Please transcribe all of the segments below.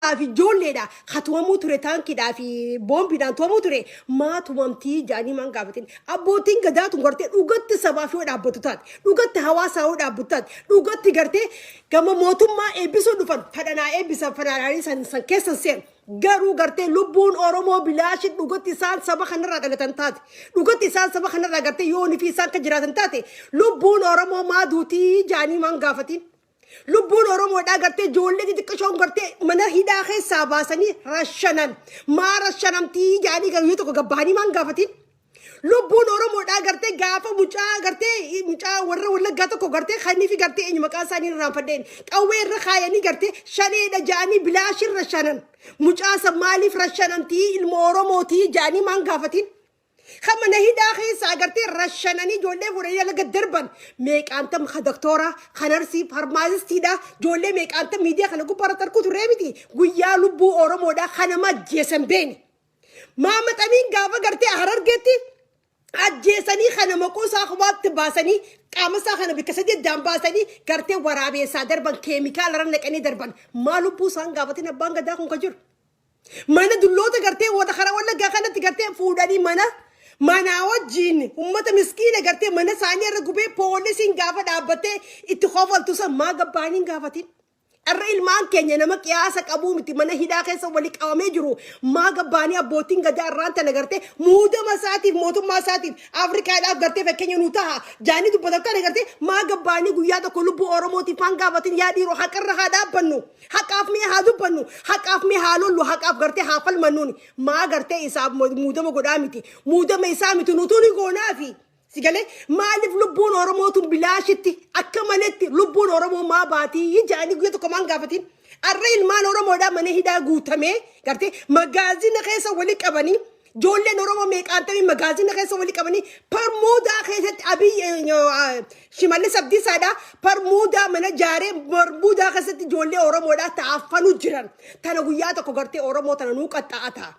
في جولة دا خطوة موتورة تانكي دا في بومبي دا تو موتورة ما تومتي جاني مان قابتين أبوتين قدات ونقرتي لقت سبافي ودا أبوتات لقت هواسا ودا أبوتات لقت قرتي كما موتو ما إبسو دفن فدنا إبسا فناناري سن كيسن سين قارو قرتي لبون أورومو بلاشت لقت سان سبا خنرا قلتان لقت سان سبا خنرا قرتي يوني في سان كجراتن تاتي لبون أورومو ما دوتي جاني مان قافتين لبون أورومو دا قرتي جولة دي تكشون قرتي من هيدا خي ساباسني رشنن ما رشنم تي جاني قريو تو قباني مان قافتين لبون أورومو دا قرتي قافا مچا ورّا ولا قاتو كو قرتي خاني في قرتي إني مكاساني رافدين أوين رخايني قرتي شاني دا جاني بلاشر رشنن مچا سمالي فرشنن تي المورومو تي جاني مان قافتين خما نهي داخل ساقرتي رشناني جولي فريا لقى دربن ميك أنتم خدكتورة خنرسي فرمازستي دا جولي ميك أنتم ميديا خلقو بارتركو تريمتي قويا لبو أورمو دا خنما جيسن بيني ماما تامين قافا قرتي أحرر جيتي أجيساني خنمكو ساخوات تباساني قامسا خنا بكسدي دام باساني قرتي ورابي سادربن كيميكال رنك أني دربن ما لبو سان قافتي نبان قداكم كجر مانا دلوتا قرتي ودخرا ولا قاخنا تقرتي فوداني مانا وجين أمة مسكينة قرتي منا ثانية ركوبي بوليسين قافة دابته اتخافل توسا ما قبانين قافتين الرئيل مان كينيا نمك ياسك أبو متي منا هدا خيسا وليك أواميجرو ما قباني أبوتين قدار رانتا نقرتي مودا مساتيف موتو مساتيف أفريقيا دا قرتي فكينيا نوتاها جاني دو بدبتا نقرتي ما قباني قوياتا كلو بو أورموتي فان قافتين يادي رو حق الرخادا بنو حق أفمي هادو بنو حق أفمي هالولو حق أف قرتي حافل منوني ما قرتي إساب مودا مقدامتي مودا ميسامتي نوتوني قونافي سيقالي مالف لبون أورموتو بلاشتي أكملتي لبون أورمو ما باتي يجاني قويتو كمان قافتين الرئيل مان أورمو دا مني هدا قوتامي قرتي مغازين خيسا وليك أباني جولة نورما ميك أنتمي مغازين خيسا وليك أباني برمودا خيسا أبي شمالي سبدي سادا برمودا منا جاري برمودا خيسا جولة أورمو دا تعفنو جران تانا قوياتا كو قرتي أورمو تانا نوكا تاعتا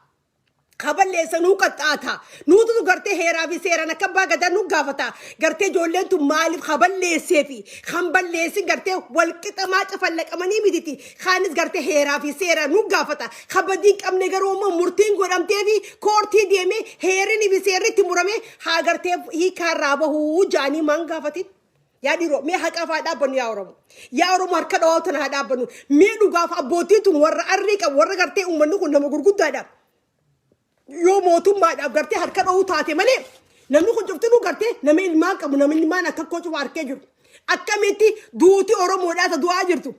خبر ليسا نوكا تاعتا نوتو تو قرتي هيرا في سيرا نكبا قدا نوكا فتا قرتي جولة تو مالف خبر ليسي في خنبر ليسي قرتي والكتا ما تفلق أماني مدتي خانس قرتي هيرا في سيرا نوكا فتا خبر ديك أم نگروما مرتين قرمتي في كورتي ديمي هيرني في سيري تمرمي ها قرتي هي كارابا هو جاني مانغا فتين يا ديرو مي حق افادا بن يا ورم هركا دوتنا هدا بنو مي دوغا فابوتيتون ور اريكا ور غرتي امنو كن مغرغودا دا يو موتو ما دا غرتي هركا دو تاتي مالي نمنو كن جفتنو غرتي نمي الماك نمي المانا ككوچ واركي جور اكاميتي دوتي اورمو دا دوا جرتو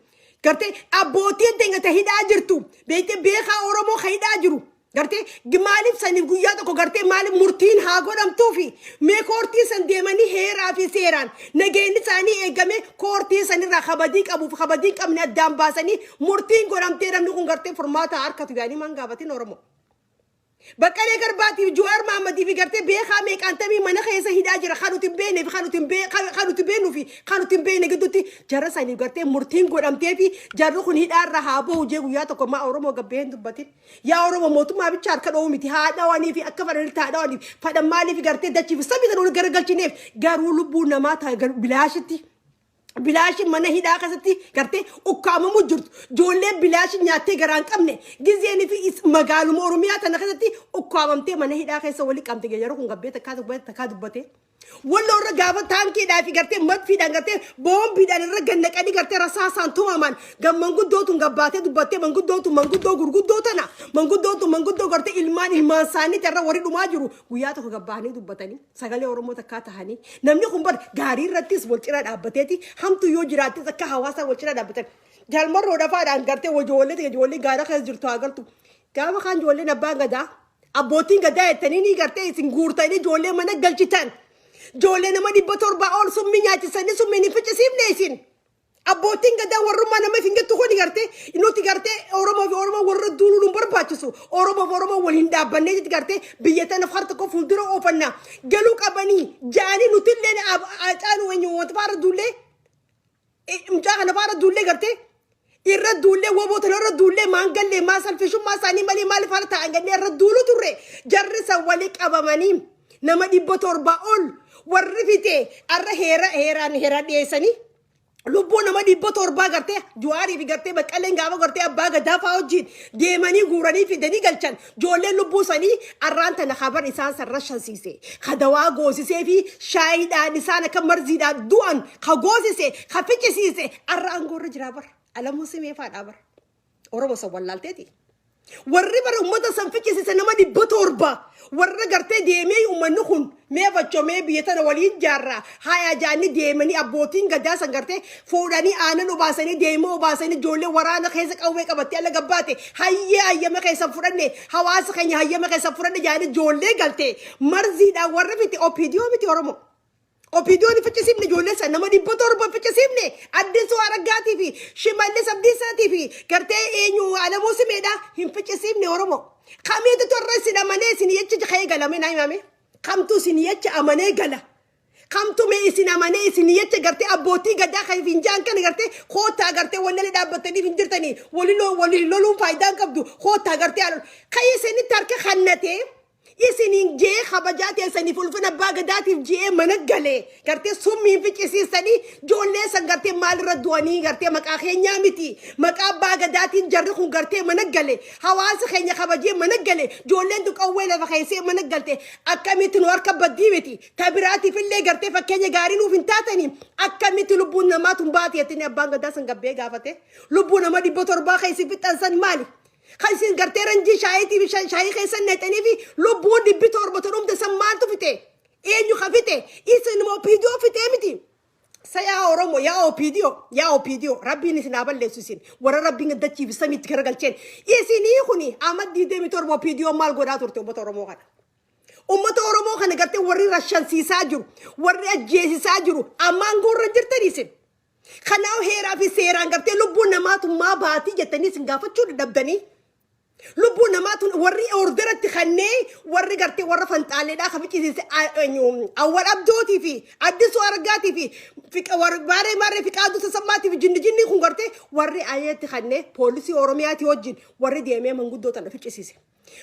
غرتي ابوتي تنگا تهيدا جرتو بيتي بيخا اورمو خيدا جرو قرتي جمالف سني قيادة كو قرتي مال مرتين هاقول أم توفي مي كورتي سن ديماني هيرا في سيران نجيني ساني إجمع كورتي سني رخبديك أبو خبديك أمن الدم باسني مرتين قرام تيرم نكون قرتي فرماتا عاركة تجاني مان قابتي نورمو بكالي كرباتي جوار محمدي في قرتي بيخا ميك أنتمي من خيسة هداجر خانو تبيني في خانو تبينو في خانو تبيني قدوتي جرى ساني قرتي مرتين قرام تيفي جرى خون هدار رهابو وجيو ياتو ما أورمو قبين دبتين يا أورمو موتو ما بيشار كانوا ميتي هذا واني في أكبر التادا واني فدا مالي في قرتي دتشي في سبي كانوا قرقل تنيف قارو لبونا ما تا بلاشتي بلاش من هيدا كستي كرتي وكام مجرد جولة بلاش نياتي غران كمنه جزيني في مقالو مورميات أنا كستي وكام تي من هيدا كسولي كام تيجي يروح قبّي تكاد بته ولا رجعوا تانكي دا في كرتي مد في دانكتي بوم في دان رجعنا كأني كرتي رصاصان توما من قام منقول دوتون قبّاتي دبّتي منقول دوتون منقول دو غرقود دوتنا منقول دو كرتي إلمان ساني ترى وري دماجرو وياتو قبّاني دبّتني سجالي أورمو تكاته هني نمني خمبر غاري رتيس بولتيرا دبّتي هم تو يو جراتي تكا هواسا بولتيرا دبّتي جالمر رودا فادان كرتي وجولي غارا خز جرتو أقلتو كام خان جولي نبان غدا أبوتين غدا تنيني كرتي سنغورتاني جولي منا قلتان جولة نما دي بطور باول سمي نياتي سنة سمي نفج سيم نيسين أبوتين كده ورما نما فينك تخوني كرتي إنه تكرتي أورما ورد دولو نمبر باتشسو أورما والهندا بني تكرتي بيتنا فرتكو فلدرو أوفنا جلوك أبني جاني نتلين أجانو وينيو وتفار دولة مجانا نفار دولة كرتي الرد دولة وبوتنا الرد دولة ما نقل ما سالفشو ما ساني مالي فارتا عنقني الرد دولو تري جرس وليك أبامانيم نما دي بطور باول ورفيتي أره هيرا ديساني lubbuun nama dhibba torbaa gartee Juwaarii fi gartee Baqqaleen gaafa gartee abbaa gadaa fa'aa wajjin deemanii guuranii fidanii galchan joolleen lubbuu sanii arraan tana habar isaan sarra shansiise kadawaa goosisee fi shaayiidhaan isaan akka marziidhaan du'an ka goosise ka ficcisiise arraan goorra jiraa bar alamuu simee faadhaa bar Oromoo san wallaalteeti. Warri bara ummata san ficcisiise nama dhibba torba warra gartee deemee uummanni kun mee fachomee biyya tana waliin jaarraa haya jaanni deemanii abbootiin gadaa san gartee fuudhanii aanan obaasanii deemoo obaasanii ijoollee waraana keessa qawwee qabattee ala gabbaate hayyama keessa fudhanne hawaasa keenya hayyama keessa fudhanne jaanii ijoollee galtee marziidhaan warra fiti opidiyoo miti Oromoo. Opidiyoo ni ficcisiifne ijoollee san nama dhibba torba ficcisiifne Addisuu Araggaatii fi Shimallis Abdiisaatii fi gartee eenyu Alamuu Simeedhaa hin ficcisiifne Oromoo. Kamiitu torra isin amanee isin jecha ka'ee galame naa himame. Kamtu isin jecha amanee gala. Kamtu mee isin amanee isin jecha gartee abbootii gadaa kan finjaan kana gartee kootaa gartee wanni dhaabbatanii hin jirtanii walii loluun faayidaan qabdu kootaa gartee ka'ee isinitti harka kannatee. Isinin jee kabajaatee sanii fulfina baagadaatiif jee mana galee gartee summiin ficcisiisanii joollee san gartee maalirra du'anii gartee maqaa keenyaa miti maqaa baagadaatiin jarri kun gartee mana galee hawaasa keenya kabajee mana galee joolleen tuqawwee lafa keessee mana galte akkamitti nu harka baddii miti tabiraatiif illee gartee fakkeenya gaarii nuuf hin taatanii akkamitti lubbuun namaa tun baateettini abbaan gadaa san gabbee gaafate lubbuu nama dhibba torbaa keessi fixan san maali? Kaisin gartee ranjii shaayitii fi shaayii keessan neexanii fi lubbuun dhibbi torba dhumte san maaltu fite? Eenyu ka fite? Isin opidiyoo fite miti. Sa yaa Oromoo yaa opidiyoo rabbiin isin haa balleessu isin warra rabbiin dachiif samiitti garagalcheen isinii kuni amma 27 opidiyoo maal godhaa turte ummata Oromoo kana? Ummata Oromoo kana gartee warri rashansiisaa jiru warri ajjeesisaa jiru ammaan goorra jirtan isin. Kanaaf heeraa fi seeraan gartee lubbuun namaatummaa baatii jettanii isin gaafachuu dadhabdanii. Lubbuun namaatun warri orderatti kannee warri gartee warra fanxaaleedhaa kan ficcisiise Awwal Abdootii fi Addisuu Araggaatii fi Maaree Fiqaaduu Tasammaatii fi jinni kun gartee warri ayeetti kannee poolisii Oromiyaatii wajjin warri deemee manguddoo tana ficcisiise.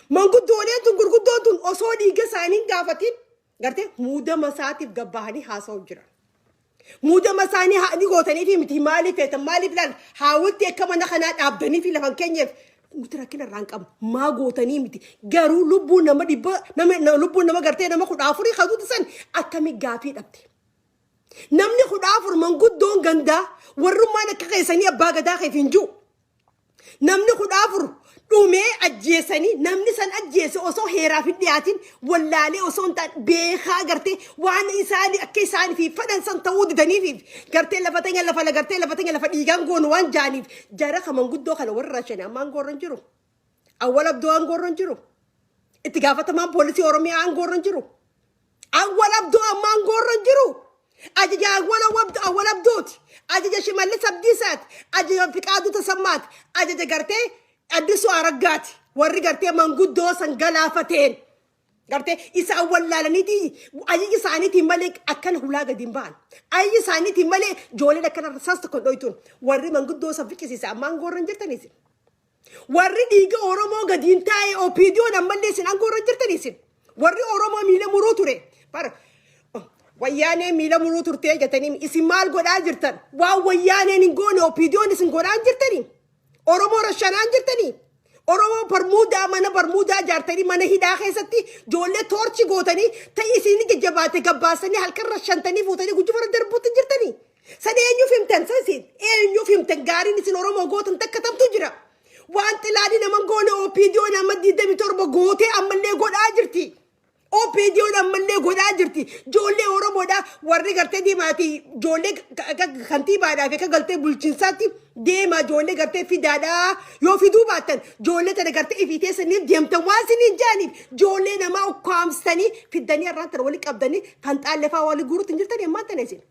Manguddooleen tun gurguddoon tun osoo dhiiga isaanii gaafatiin gartee muudama isaatiif gabbahanii haasa'u jira. Muudama isaanii haadhi gootanii fi miti maaliif feetan maaliif laal haawwitti akka mana kanaa dhaabdanii fi lafan keenyeef nuti rakkina irraan qabu maa gootanii miti garuu lubbuun nama gartee nama 14 kaduutu san akkami gaafii dhabde. Namni 14 manguddoon gandaa warrummaan akka keessanii abbaa gadaa keef hin jiru. Namni 14 dhumee ajjeesanii namni san ajjeese osoo heeraa fi dhiyaatiin wallaalee osoo hin taane beekaa gartee waan isaanii akka isaanii fi fedhan san ta'uu didaniif gartee lafa teenya lafa dhiigaan goonu waan jaaniif jara kan manguddoo kana warra shanii ammaan goorran jiru. Awwal Abdoo aan goorran jiru. Itti gaafatamaan poolisii Oromiyaa aan goorran jiru. Awwal Abdoo ammaan goorran jiru. Ajaja Awwal Abdooti. Ajaja Shimallis Abdiisaati. Ajaja Fiqaaduu Tasammaati. Ajaja gartee Addisuu Araggaati warri gartee manguddoo san galaafateen gartee isa wallaalaniiti ayyi isaaniitiin malee akkana hulaa gadi hin ba'an ayyi isaaniitiin malee ijoolleen akkana rasaas tokko dhoytuun warri manguddoo san ficcisiise ammaan goorran jirtaniisin warri dhiiga Oromoo gadi hin taa'e opiidiyoon ammallee isin aan goorran jirtaniisin warri Oromoo miila muruu ture wayyaanee miila muruu turtee jetanii isin maal godhaa jirtan waan wayyaaneen hin goone opiidiyoon isin godhaa jirtanii. Oromoo rashanaan jirtanii Oromoo barmuudaa jaartanii mana hidhaa keessatti ijoollee toorchi gootanii ta'ii isin jajjabaate gabbaasanii halkan rashantanii fuutanii gujjufara darbuutti jirtanii. San eenyuuf himtan gaariin isin Oromoo gootan takka tamtu jira. Waan xilaadii nama goone opiidiyoon amma 27 gootee ammallee godhaa jirti. Opiidiyoon ammallee godhaa jirti. Ijoollee Oromoodhaa warri gartee diimaatii ijoollee kantiibaadhaa fi akka galtee bulchiinsaatti deemaa ijoollee gartee fidaadhaa yoo fiduu baattan ijoollee tana gartee ifitee saniif deemtan waan isiniin jaaniif ijoollee namaa ukkaamsanii fiddanii irraan tana walii qabdanii fanxaallee fa'aa walii guuruutti hin jirtanii ammaan tana isin.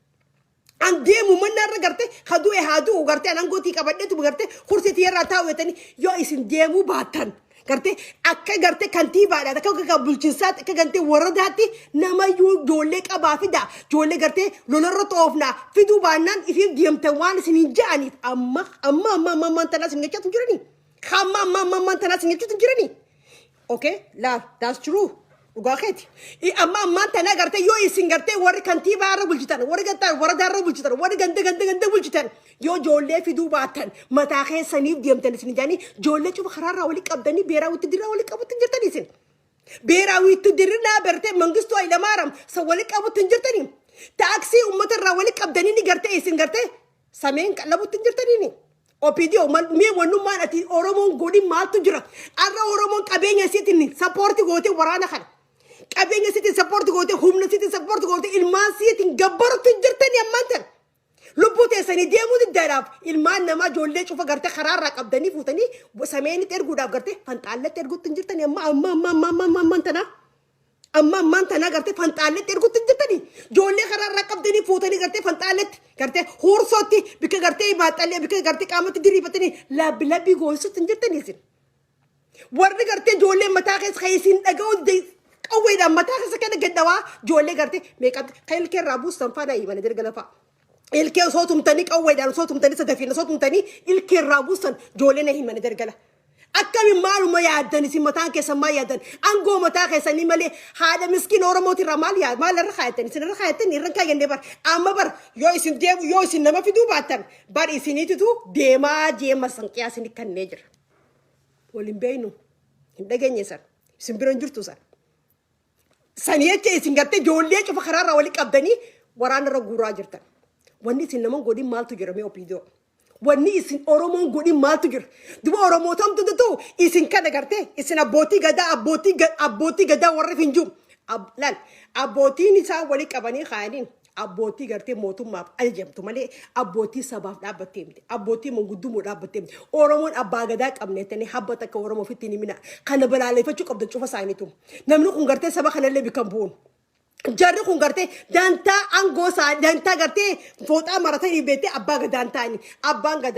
An deemu mannaarra gartee hadu'e haaduu gartee an angootii qabadheetu gartee kursiitii irraa taa'uutanii yoo isin deemuu baattan. Gartee akka gartee kantiibaadhaan akka bulchiinsaatti akka gartee waradaatti nama ijoollee qabaa fida ijoollee gartee lolarra xoofnaa fiduu baannaan ifiif deemtan waan isiniin ja'aniif amma tanaa isin jechuutu jiranii. Amma tanaa isin jechuutu jiranii. Okay, love, that's true. وقاخيتي أما أنت أنا قرتي يو يسين قرتي وري كنتي بارا بلجتان وري قرتي ورا دارا بلجتان وري قند بلجتان يو جولة في دوباتن متاخي سنيف ديم تنسين جاني جولة شوف خرارة ولك أبداني بيرا وتديرا ولك أبو تنجرتني سين بيرا وتديرنا برتي منقصتو إلى مارم سوالك أبو تنجرتني تاكسي أمة الراولك أبداني قرتي يسين قرتي سامين كلا أبو تنجرتني Opidio me wanu man ati oromon godi mal tujra arra oromon kabenya sitini support gote warana khan kabenya siti support gote humna siti support gote ilman siti gabbar tujrtani amantan lubute sani demu darab ilman nama jolle chufa garte kharar raqabdani futani sameni ter gudab garte fantalle ter gut tujrtani amma tana amma mantana garte fantalle ter gut tujrtani jolle kharar raqabdani futani garte fantalle garte horsoti bika garte ibatalle bika garte qamat diri patani lab labi gosu tujrtani sin warni garte jolle mata khis khaysin dagaw de qawida mata khis kana gaddawa jolle garte makeup khayl ke rabu sanfana imana dergalafa ilke صوتهم تاني قوي صوتهم تاني سدفين صوتهم تاني ilke rabusan jolena himana dergala akami malu ma yadan si matan ke sama yadan ango mata ke sani male hada miskin oromoti ramal ya mal rakhaytan sin rakhaytan iranka yende bar amma bar yo isin nama fi dubatan bar isini tu dema jema sanqiya sin kan nejer wolim beinu ndaganye sar simbiran jurtu sar saniyete isin gatte jolle chu fakharara wali qabdani warana ragura jirtan wani sin naman godi mal tu jirame opidio wani isin oromon godi mal tu jir duba oromo tam tu isin kada garte isin aboti gada warre finjum lan aboti ni sa wali qabani khanin aboti garte motum map aljam to male aboti sabab dabatem aboti mongudumo dabatem oromon abagada qabne tani habata ka oromo fitini mina kana balale fa chukab da chufa sainitum namnu kun garte saba kana lebi kambun jarri kun garte danta angosa danta garte fota marata ni bete abaga danta ni abanga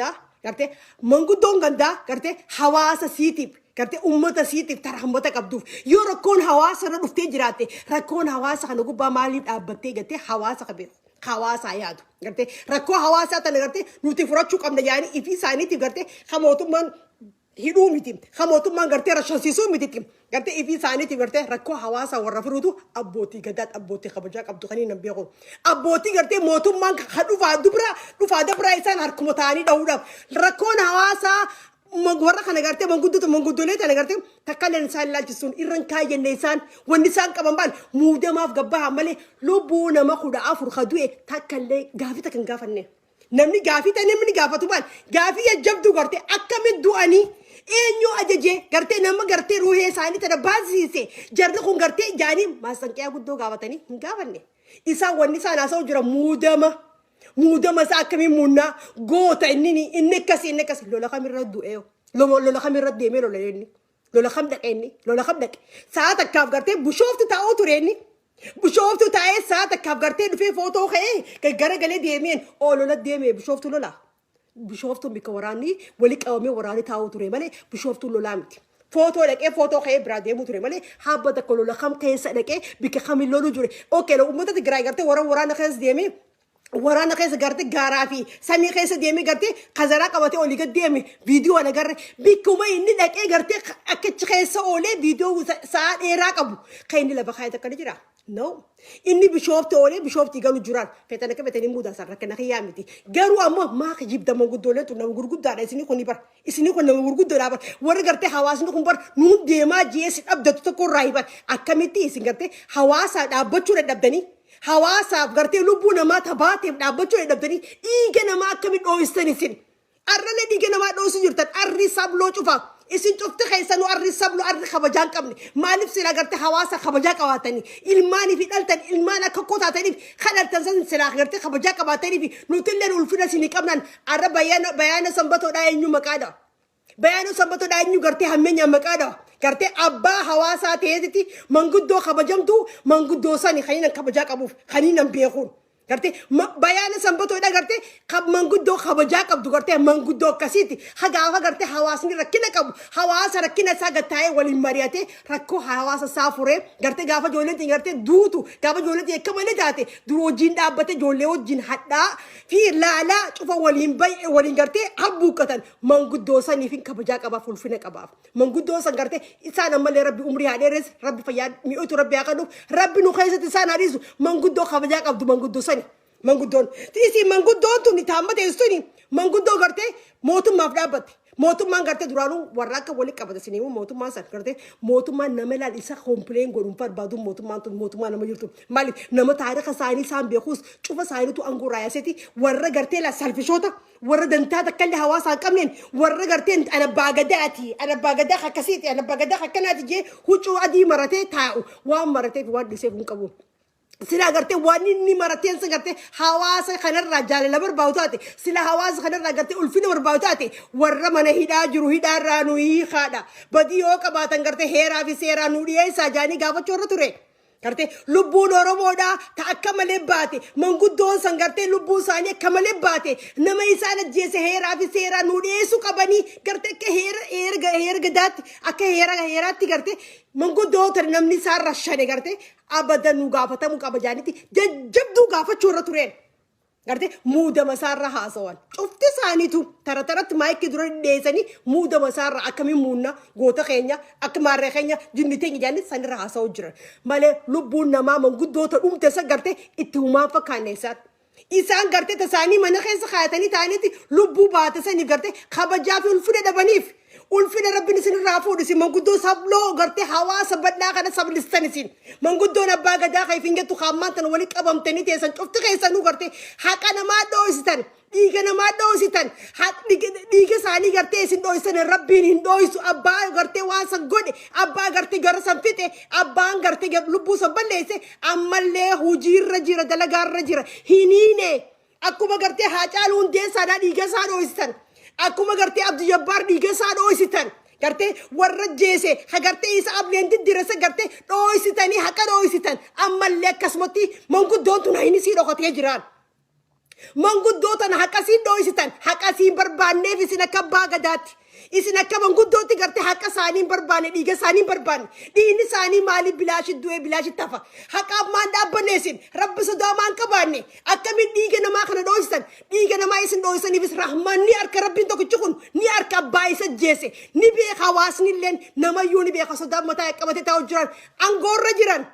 garte mangudon ganda garte hawasa sitip garte ummata sitip tarhamata qabdu yo rakon hawasa na dufte jirate rakon hawasa kana gubba mali dabatte garte hawasa kabir hawasa yadu garte rakko hawasa tan garte nuti furachu qabna yani ifi saniti garte khamotum man hidu mitim khamotum man garte rashasisu mititim garte ifi saniti garte rakko hawasa warafrudu abboti gadat abboti khabaja qabdu khani nabiqo abboti garte motum man khadufa dubra isan harkumotani dawda rakkon hawasa magwara kana garte mangudule tan garte takalen sallal jisun iran kayen nesan wani san kabambal muda maf gabba male lobuna makhuda afur khadue takalle gafita kan gafanne namni gafita namni gafatu bal gafi yajabdu garte akamin duani enyo ajeje garte nama garte ruhe sani tada bazise jarde kun garte jani masankiya guddo gafatani gafanne isa wani sana saw jira mudama sa kami munna gota inni kasi lola kami raddu eo lola kami radde me lola kham dak saata kaf garte bushoftu ta otureni bushoftu ta saata kaf garte fe foto khay ke gara gale demen o lola deme bushoftu bikawarani wali qawme warani ta oture male bushoftu lola miti foto khay brade muture male habata ko lola kham kay sadake bika khami lolu jure okay lo umata tigray garte warana khas deme warana kaysa garte garafi sami kaysa demi garte qazara qabate oli gademi video ana garre bikuma inni daqe garte akach kaysa ole video sa era qabu kayni la bakhayta kadira no inni bishofte ole bishofti galu juran fetana ke betani muda sarra kana khiyamiti garu amma ma khijibda mangudole to nam gurgudda da isini ko nam gurgudda bar war garte hawasni kun bar nu dema jesi abdatu to ko raibar akamiti isin garte hawasa da bachure dabdani hawasa garte lubuna ma tabate da bachure dabdani igena ma akami do istanisin arrale digena ma do sujurtan arri sablo chufa isin chufte khaysanu arri sablo arri khabajan qabni malif sila garte hawasa khabaja qawatani ilmani fi daltan ilmana kakotatani khalaltan san sila garte khabaja qabatani fi nutellen ulfina sini qabnan arra bayana sambato da enyu makada bayanu sambato da enyu garte hammenya makada garte abba hawasa teeti manguddo khabajamtu manguddo sani khayna khabaja qabuf khaninan bekhun gartee bayaana sanbatoodha gartee manguddoo kabajaa qabdu gartee manguddoo akkasiiti hagaafa gartee hawaasni rakkina qabu hawaasa rakkina isaa gattaa'ee waliin mari'atee rakkoo hawaasa isaa furee gartee gaafa ijoolleen gartee duutu gaafa ijoolleen akka malee taate dur wajjin dhaabbate ijoollee wajjin hadhaa fi laalaa cufa waliin baay'ee waliin gartee habbuuqqatan manguddoo saniif kabajaa qabaaf ulfina qabaaf manguddoo san gartee isaan ammallee rabbi umrii haadheeres rabbi fayyaa mi'ootu rabbi haa kadhu rabbi nu keessatti isaan hadiisu manguddoo kabajaa qabdu manguddoo sani manguddoon tiisi manguddoon tuni taammate istuni manguddoo gartee mootummaaf dhaabbatte mootummaan gartee duraanuu warra akka wali qabate siniimu mootummaan san gartee mootummaan nama laal isa kompileen godhuun barbaadu mootummaan tun mootummaa nama jirtu maaliif nama taarika isaanii isaan beekuus cufa isaaniitu angoo raayaseeti warra gartee la salfishoota warra dantaa takkallee hawaasaa hin qabneen warra gartee anabbaa gadaati anabbaa gadaa akkasiiti anabbaa gadaa akkanaati jee huccuu adii maratee taa'u waan marateef waan dhiseef hin qabu. sila gartee waan inni marateen san gartee hawaasa kanarraa jaalala barbaadu taate sila hawaasa kanarraa gartee ulfina barbaadu taate warra mana hidhaa jiru hidhaarraa nu hiikaadha badii yoo qabaatan gartee heeraa fi seeraa nu dhiyeessaa jaanii gaafachuu irra ture. gartee lubbuun oromoodha ta akka malee baate manguddoon san gartee lubbuun isaanii akka malee baate nama isaan ajjeese heeraa fi seeraa nu dhiyeessuu qabanii gartee akka heera gadaatti akka heeraatti gartee manguddoota namni isaan rashane gartee abadan nu gaafatamuu qaba jaanitti jajjabduu gaafachuu irra tureen. gartee muudama isaarra haasawan cufti isaaniitu taratti maayikii dura dhiyeessanii muudama isaarra akkamiin muunna goota keenya akka maarree keenya jinni teenya jaanni sanirra haasawuu jiran malee lubbuun namaa manguddoota dhumte isa gartee itti humaan fakkaanneessaati. isaan gartee tasaanii mana keessa kaayatanii ta'aniiti lubbuu baate saniif gartee kabajaa fi ulfina dhabaniif ulfina rabbiin isin irraa fuudhisi manguddoo sabloo gartee hawaasa badhaa kana sablistan isin manguddoon abbaa gadaa kayfiin gettu kaammaan tan wali qabamtanii teessan cufti keessanuu gartee haqa namaa dhoositan dhiiga namaa dhoositan dhiiga isaanii gartee isin dhoosan rabbiin hin dhoosu abbaa gartee waan san godhe abbaa gartee gara san fixe abbaan gartee lubbuu san balleesse ammallee hujiirra jira dalagaarra jira hiniine akkuma gartee haacaaluu hundeessaadhaa dhiiga isaa dhoositan. akkuma gartee abdi jabbaar dhiiga isaa dhoositan gartee warra jeese gartee isa ableen diddirasa gartee dhoositanii haqa dhoositan ammallee akkasumatti manguddoon tun hinisii dhokatee jiraan. manguddoota haqasii dhoositan haqasii barbaanneef isin akka abbaa gadaatti isin akka manguddootti gartee haqa isaanii barbaanne dhiiga isaanii barbaanne dhiigni isaanii maaliif bilaashi du'ee bilaashi tafa haqa ammaan dhaabbanne isin rabbi sodaamaan qabaanne akkamiin dhiiga namaa kana dhoositan dhiiga namaa isin dhoosaniifis rahmaan ni harka rabbiin tokkichi kun ni harka abbaa isa jeese ni beeka hawaasni illeen namayyuu ni beeka sodaa mataa qabatee taa'u jiran angoorra jiran.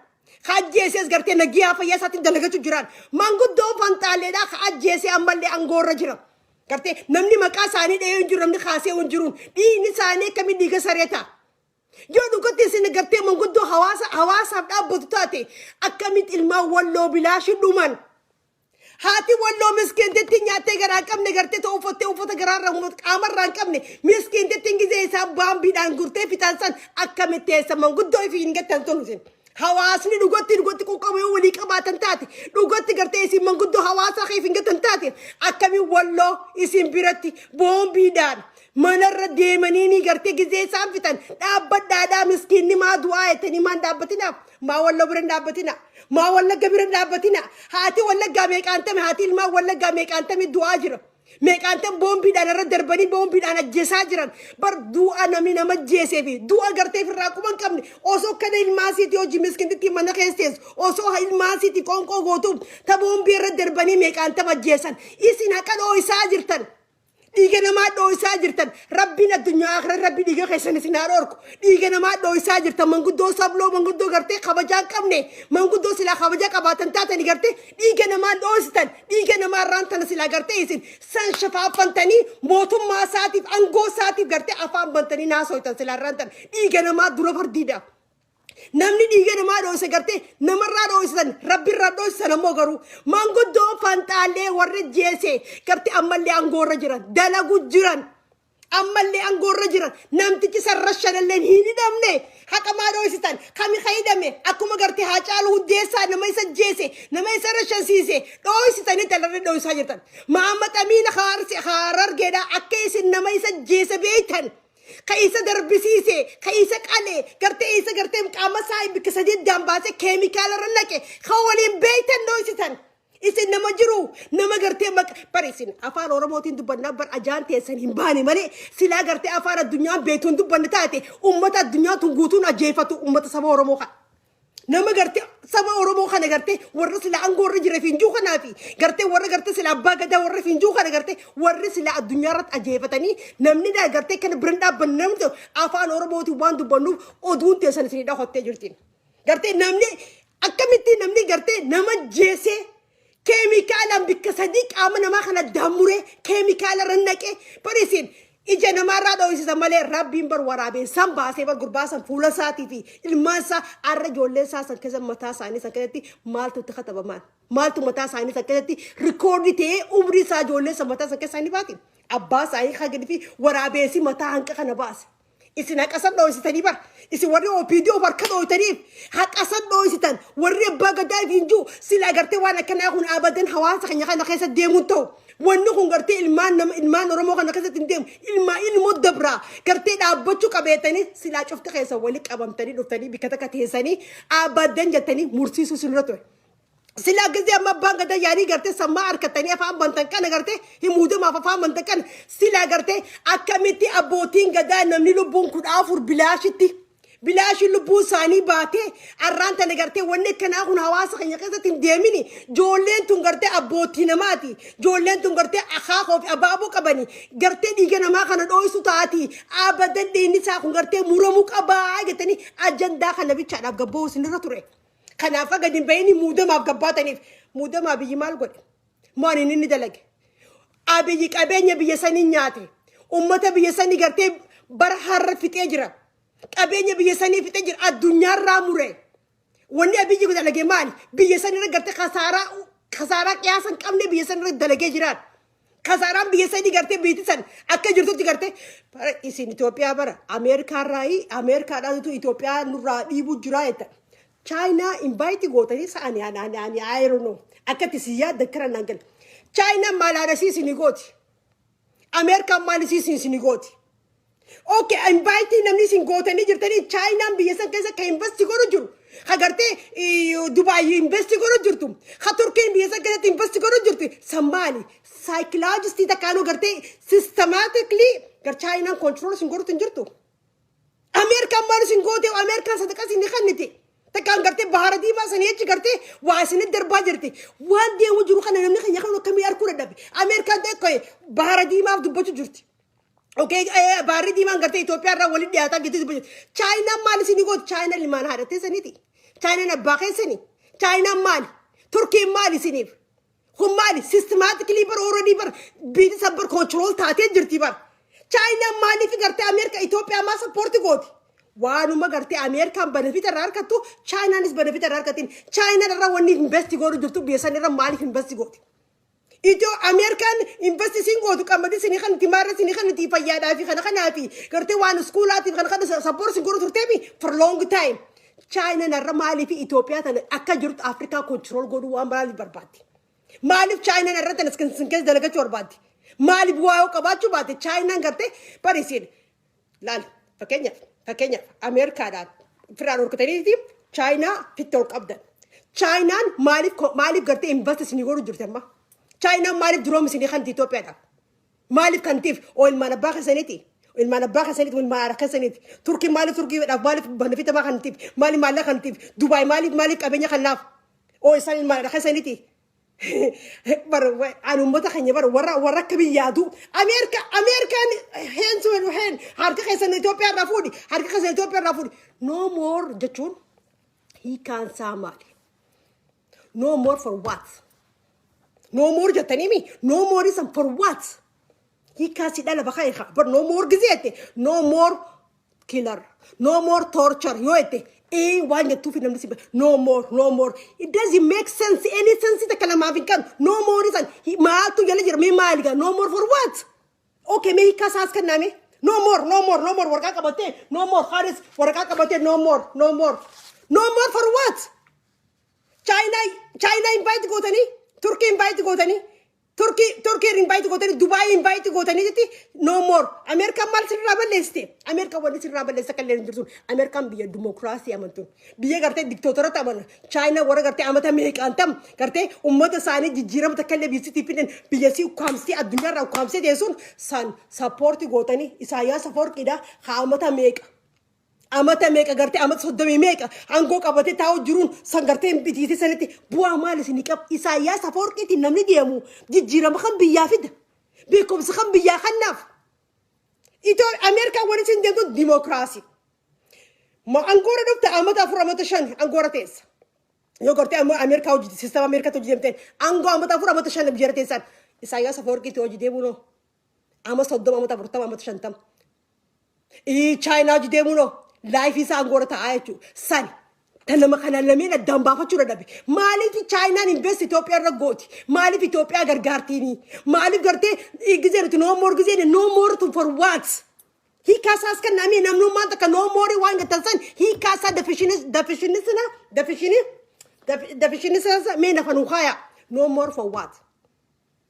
Kajjeses gartee nagiyaa fayyaa isaatiin dalagachuu jiran manguddoo fantaalleedhaa ka ajjeese ammallee angoorra jira gartee namni maqaa isaanii dhahee hin jiru namni kaasee hin jiruun dhiigni isaanii akkamiin dhiiga sareeta yoo dhugatti isin gartee manguddoo hawaasaaf dhaabbatu taate akkamiin ilmaan walloo bilaashi dhuman haati walloo miskiintetti nyaattee garaa qabne gartee ta'u uffattee uffata garaarraa qaamarraa hin qabne miskiintetti gizee isaa baambiidhaan gurtee fitaan san akkamitti teessa manguddoo fi hin gattan tolusin. hawaasni dhugatti qoqqabee walii qabaatan taate dhugatti gartee isin manguddoo hawaasaa keef hin gatan taate akkamiin walloo isin biratti boombiidhaan manarra deemanii gartee gizee isaan fitan dhaabbadhaadhaa miskiinni maa du'aa jettanii maan dhaabbatinaaf maa walloo bira dhaabbatina maa wallagga bira dhaabbatina haati wallaggaa meeqaantame haati ilmaan wallaggaa meeqaantame du'aa jira. meeqaantan boombiidhaan irra darbanii boombiidhaan ajjeesaa jiran bar du'a namni nama ajjeesee fi du'a gartee irraa quban qabne osoo kana ilmaasiitii hojii miskiintitti mana keessees osoo ilmaasiitii qoonqoo gootuuf ta boombii irra darbanii meeqaantam ajjeesan isin haqa dhoo'isaa jirtan. dhiiga namaa dhoo'isaa jirtan rabbiin addunyaa akhiraa rabbi dhiiga keessan isin haa dhorku dhiiga namaa dhoo'isaa jirtan manguddoo sabloo manguddoo gartee kabajaa hin qabne manguddoo silaa kabajaa qabaatan taatanii gartee dhiiga namaa dhoositan dhiiga namaa irraan tana silaa gartee isin san shafaaffantanii mootummaa isaatiif angoo isaatiif gartee afaan bantanii naasoitan silaa irraan tana dhiiga namaa dura fardiidha. namni dhiiga namaa dhoose gartee namarraa dhoosisan rabbiirraa dhoosisan ammoo garuu manguddoo fantaallee warra jeese gartee ammallee angoorra jiran dalagu jiran ammallee angoorra jiran namtichi sarrashanallee hin hidhamne haqa maa dhoositan kami hidhame akkuma gartee haacaalu huddeessaa nama isa jeese nama isa rashansiise dhoositanii dalarra dhoosisaa jirtan Mahammad Amiin Harargeedhaa akka isin nama isa jeese beeytan. Kaisa darbisiise kaisa qalee gartee qaama isaa bikka sadii dambaase keemikaala rannaqe ka waliin beeytan dhoositan isin nama jiru nama gartee barisin afaan oromootiin dubbanna bar ajaan teessan hin baane malee silaa gartee afaan addunyaa beetuun dubbanna taate ummata addunyaa tun guutuun ajjeefatu ummata saba oromoo kan nama gartee saba oromoo kana gartee warra sila angoorri jire finjuu kanaafi gartee warra gartee sila abbaa gadaa warra finjuu kana gartee warri sila addunyaa irratti ajjeefatanii namni daa gartee kana biran dhaabban namni afaan oromootiin waan dubbannuuf oduun teessan isin dhahottee jirtiin gartee namni akkamitti namni gartee nama jeesee keemikaalaan bikka sadii qaama namaa kana daamuree keemikaala rannaqee barisin ija namarraa dho'isisa malee rabbiin bar waraabee san baasee bar gurbaasan fuula isaatii fi ilmaan isaa arra ijoollee isaa san keessa mataa isaanii san keessatti maaltu itti katabamaan maaltu mataa isaanii san keessatti rikoordi ta'ee umrii isaa ijoollee san mataa san keessa isaanii baati abbaa isaanii hagadi fi waraabeessi mataa hanqa kana baase isin haqasan dho'isitanii bar isin warri OPD harka dho'itaniif haqasan dho'isitan warri abbaa gadaa fi injuu sila gartee waan akkanaa kun abadan hawaasa keenya kana keessa deemuun ta'u wanni kun gartee ilmaan oromoo kana keessatti hin deemu ilmoo dabraa gartee dhaabbachuu qabeetanii silaa cufti keessa wali qabamtanii dhuftanii bikka takka teessanii abadan jettanii mursiisuu sinirra ture. Sila gizee amma abbaan gadaa yaanii gartee sammaa harkatanii afaan bantan kana gartee himuudamaaf afaan bantan kana sila gartee akkamitti abbootiin gadaa namni lubbuun 14 bilaashii lubbuu isaanii baatee arraan tana gartee wanni akkanaa kun hawaasa keenya keessatti hin deemini ijoolleen tun gartee abbootii namaati ijoolleen tun gartee akaakoo fi abaaboo qabani gartee dhiiga namaa kana dho'isu taati abadan dhiinni isaa kun gartee muramuu qabaa jettanii ajandaa kana bichaadhaaf gabboo isinirra ture. Kanaaf gadi hin bahini muudamaaf gabbaataniif muudamaa biyyi maal godhe maan inni dalage abiyyi qabeenya biyya sanii nyaate ummata biyya sanii gartee bara harra fixee jira qabeenya biyya sanii fixee jira addunyaarraa mure wanni abiyyi dalage maali biyya sanii irra gartee kasaaraa qiyaasan qabne biyya sanii irra dalagee jiraan kasaaraan biyya sanii gartee biyyatti san akka jirtutti gartee isin Itoophiyaa bara Ameerikaadhaatu Itoophiyaa nurraa dhiibuu jiraa jetta China invite gootanii sa'ani I don't know akkatti siyyaa dakkara nangal China malaarasii sinigooti America maalisi sinigooti okay invite namni sin gootanii jirtanii China biyya san keessa ka invest godhu jiru hagartee Dubai invest godhu jirtu ha Turkey biyya san keessa invest godhu jirtu sammaani psychologist takkaanu gartee systematically gar China control sin godhu jirtu America maal sin goote America sadaqaa sin kannite takkaan gartee bahara diimaa sanii achi gartee waa isinit darbaa jirti waan deemu jiru kana namni keenya kan akkamii arguu dadhabe Ameerikaan ta'e bahara diimaaf dubbachuu jirti. Okay bahari diimaan gartee Itoophiyaa irraa walitti dhiyaataa gidduu dubbachuu Chaayinaan maal isinii gooti Chaayinaan ilmaan haadhatee saniiti Chaayinaan abbaa keessanii Chaayinaan maali Turkiin maali isiniif kun maali systematically bar already bar biiti sabbar control taatee jirti bar Chaayinaan maaliif gartee Ameerikaa Itoophiyaa maa sappoorti gooti. Waanuma gartee Ameerikaan benefit irraa argattu Chaayinaanis benefit irraa argatiin Chaayinaan irraa wanni investi godhu jirtu biyya san irra maaliif investi gooti Ameerikaan investi sin gootu qamadii sinii kan timaarra sinii kan itti fayyaadhaa fi kanaafi gartee waan iskuulaatiif kana sappoor sin godhu turteemi for long time Chaayinaan irra maaliif Itoophiyaa tana akka jirtu Afrikaa control godhu waan maaliif barbaaddi maaliif Chaayinaan irra tana sin keessa dalagachuu barbaaddi maaliif waa qabaachuu baate Chaayinaan gartee barisiin laal fakkeenyaaf Ameerikaadhaan firaan horkataniiti Chaayinaa fitta ol qabdan Chaayinaan maaliif gartee investi sinii godhu jirti amma Chaayinaan maaliif duroomi sinii kan Itoophiyaadhaaf maaliif kantiif ilmaan abbaa keessaniiti ilmaan abbaa keessaniiti ilmaan haadha keessaniiti Turkii maaliif Turkiidhaaf maaliif benefita maa kantiif maaliif maallaqa kantiif Dubaay maaliif qabeenya kanaaf isaan ilmaan haadha keessaniiti ummata keenya warra akka biyyaatu Ameerikaan heen harka keessan Itoophiyaa irraa fuudhi harka keessan Itoophiyaa irraa fuudhi no more jechuun hiikaansaa maali no more for what no more jettaniimi no more isan for what hiikaasi dhala bakaa eegaa but no more gizeette no more killer no more torture yoo ette waan jettuufi namni si no more it doesn't make sense any sense ta kalamaaf hin kan no more isan maaltu jala jira mee maaliga no more for what okay mee hiikaasaas kenname no more waraqaa qabattee no more Haris waraqaa qabattee no more for what China invite gootanii Turkey invite gootanii Turkey invite gootanii Dubai invite gootanii jetti no more. Amerikaan maal sirraa balleessite? Amerikaan wanni sirraa balleessa kallee hin jirtu. Amerikaan biyya dimokiraasii amantu. Biyya gartee diktootorata amana. China warra gartee amata meeqaan tam gartee ummata isaanii jijjiirama takkallee biyyattii fidin biyyattii ukkaamsii addunyaarraa ukkaamsee teessuun san sappoortii gootanii Isaayyaas Afwerqiidha haa amata meeqa. Amata meeqa gartee amata soddomii meeqa aangoo qabatee taa'u jiruun san gartee bitiitee sanitti bu'aa maal isin qab Isaayyaas Afwerqiitiin namni deemu jijjiirama kan biyyaa fida beekumsa kan biyyaa kannaaf itoo Ameerikaan wani isin deemtu dimokiraasii ma angoora dhufte amata 4 amata 5 angoora teessa yoo gartee Ameerikaa hojii siistama Ameerikaatti hojii deemteen aangoo amata 4 amata 5 biyya teessan Isaayyaas Afwerqiitti hojii deemuu noo amata 30 amata 40 amata 50 China hojii deemuu noo life is angora ta ayechu san tanama kana lamina damba fachu radabe malif China invest Ethiopia ragoti malif Ethiopia gargartini malif garte igzeru no more gizene no more to for what he kasas kan nami namno manta kan no more wanga tansan he kasa deficiency mena fanu khaya no more for what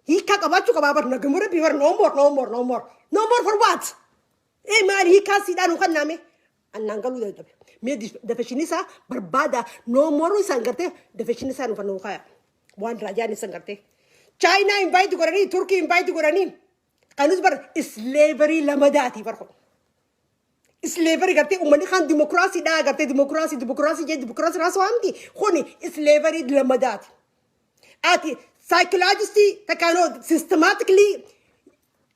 he kakabachu kababar nagamura biwar no more for what mali he kasi danu kan nami annangalu da dabe me deficiency barbada no more sangarte deficiency no fanu khaya wan rajani sangarte China invite gorani Turkey invite gorani kanus bar slavery lamadati barko slavery garte umani khan democracy da garte democracy raso amti khoni slavery lamadati ati psychologically takano systematically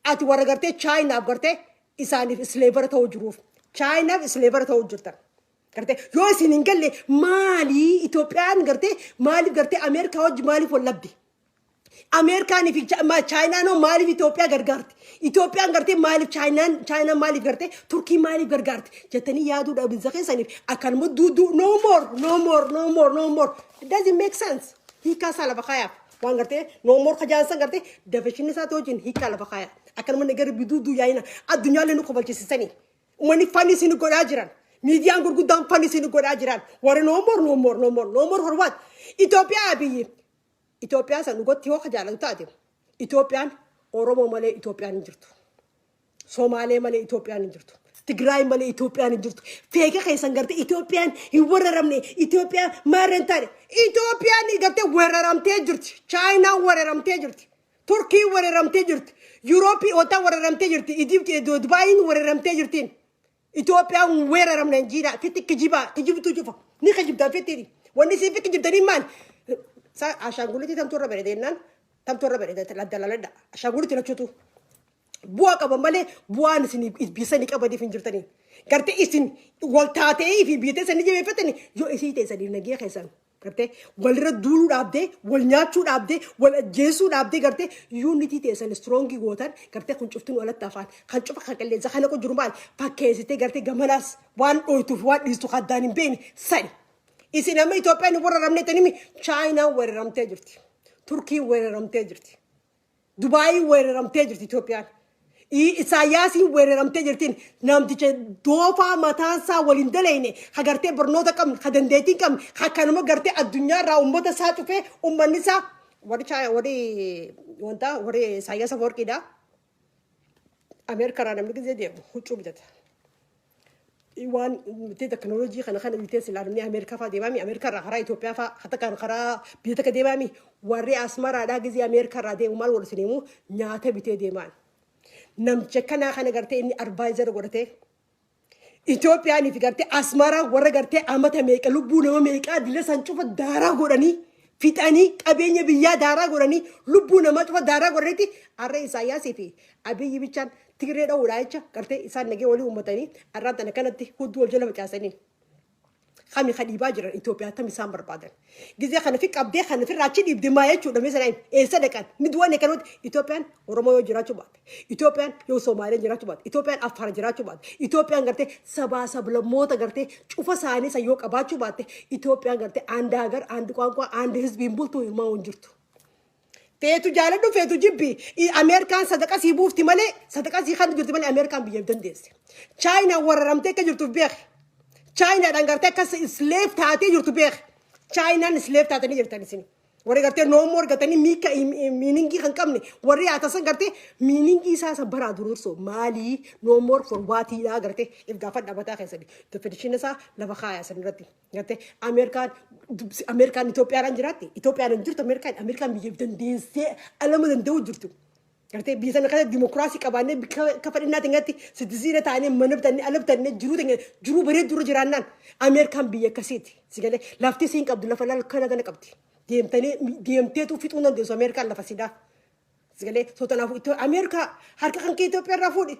ati wara garte China garte isani slavery tawjuruf China slavery tawjurta garte yo siningalle mali Ethiopian garte mali garte America waj mali folabdi America ni fi China no mali Ethiopia gargarti Ethiopia garte mali China mali garte Turkey mali gargarti jetani yadu da bizakhe sanif akan mududu no more it doesn't make sense hi ka sala bakaya wan garte no more khajansa garte definition sa tojin hi kala bakaya akan mun negar bidudu yaina adunya le no kobalchi sani umani fani sinu goda jiran media gurgudan fani sinu goda jiran ware no more for what Ethiopia san gotti ho khajala taade Ethiopian Oromo male Ethiopian jirtu Somale male Ethiopian jirtu Tigray male Ethiopian jirtu feke khaysan garte Ethiopian hiwararamne Ethiopia marentare Ethiopian garte wararamte jirti China wararamte jirti Turkey wararamte jirti Europe ota wararamte jirti Egypt Dubai wararamte jirtin Ethiopia wararam Nigeria fitik kijibu jufa ni khajibta fitiri wani si fik jibtani man sa ashanguliti tam torra beredenan tam torra berede la ashanguliti la chutu buwa kabambale buwa nisini bisani kabadi finjirtani garte isin waltate fi bite sani jebe fatani yo isite sani nagi khaysan garte walra dulu dabde wal nyachu dabde wal jesu dabde garte unity te sani strong gotan garte kunchuftun wala tafan kan chufa khakalle zakhana ko jurmal pakesite garte gamanas wan oitu wan istu khadanin ben sani isinama Ethiopia ni wararamne tanimi China wararamte jirti Turkey wararamte jirti Dubai wararamte jirti Ethiopia Isaayyaasi wararamte jirtin namtiche dofa matansa walindaleene hagarte barnoota kam hadandeetin kam hakanuma garte addunya ra ummata sa tufe ummanisa wadi Isaayyaas Afwerqiidha America ra namni gizede huccu bitata iwan mite technology khana mite silarni America fa demami America ra khara Ethiopia fa hatta kan khara biyata ka demami warri asmara da gizi America ra de umal wal sinemu nyaata bite deman nam chekana khana garte inni advisor godate Ethiopia ni fi garte asmara warra garte amata meeqa lubbu nama meeqa dile sancufa dara godani fitani qabenya biya dara godani lubbu nama cufa dara godani arre Isaayyaas fi Abiy bichan tigre da uraicha garte isan nage wali ummatani arranta ne kanatti hudu wal jala macasani khami khadiba jira Ethiopia tam isam barbadan gize khana fi qabde khana fi rachi dibde mayachu da mesela sadakan midwane kanot Ethiopian Oromo yo jira chubat Ethiopian yo Somali jira chubat Ethiopian Afar jira chubat Ethiopian garte sabla mota garte chufa sani sayo qabachu bat Ethiopian garte andagar and kwankwa and hizbin bultu ma onjirtu fetu jaladu fetu jibbi American sadaqa si bufti male sadaqa si khan jirtu male American biyabdan des China wararamte ka jirtu bex China dangarte ka slave taate jirtu bex China slave taate ni jirtani sini warri gartee noomoo argatanii miika miiningii kan qabne warri haatasan gartee miiningii isaa san baraa dururso maalii noomoo forwaatiidhaa gartee if gaafa dhabataa keessatti definition isaa lafa kaayaa san irratti gartee Ameerikaan Itoophiyaadhaan jiraatti Itoophiyaadhaan jirtu Ameerikaan biyya dandeessee alama danda'u jirtu. Gartee biyya sana kana dimokiraasii qabaannee kafa dhinnaa tingatti sittisiira taanee mana bitannee ala bitannee jiruu bareedu dura jiraannaan Ameerikaan biyya akkasiiti. Sigalee lafti siin qabdu lafa kana qabdi. Deemteetu fixuu dandeessu Ameerikaan lafa sidaa. Sigalee sootanaafuu Ameerikaa harka kan kee Itoophiyaa irraa fuudhi.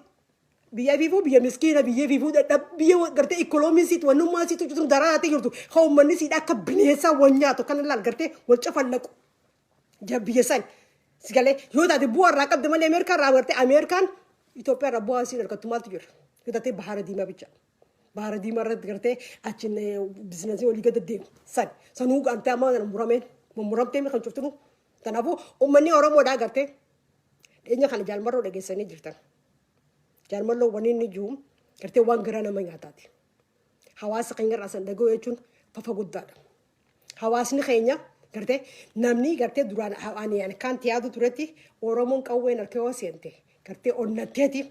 Biyya fiifuu biyya miskiina biyya fiifuu biyya gartee ikoonoomisiitu wannummaasiitu jirtu daraatee jirtu haa uummanni siidhaa akka bineensaa wal nyaatu kan ilaal gartee wal cafallaqu. Biyya sani. Sigalee yoo taate bu'aa irraa qabde malee Ameerikaan irraa gartee Ameerikaan Itoophiyaa irraa bu'aa siin argattu maaltu jira? Yoo taate bahara diimaa bicha. Bahara diimaa irratti gartee achiin biizinasii olii gad deemu. Sanuu gantee amma muramtee kan cuftinu. Kanaafuu uummanni Oromoodhaa gartee dhiyeenya kana jaalmarroo dhageessanii jirtan. Jaalmarroo waniin ni jiru gartee waan garaa nama nyaataati. Hawaasa keenya irraa san dhaga'u jechuun fafa guddaadha. Hawaasni keenya gartee namni gartee duraan ani kan tiyaatu turetti Oromoon qawween harkee yoo seente gartee onnatteeti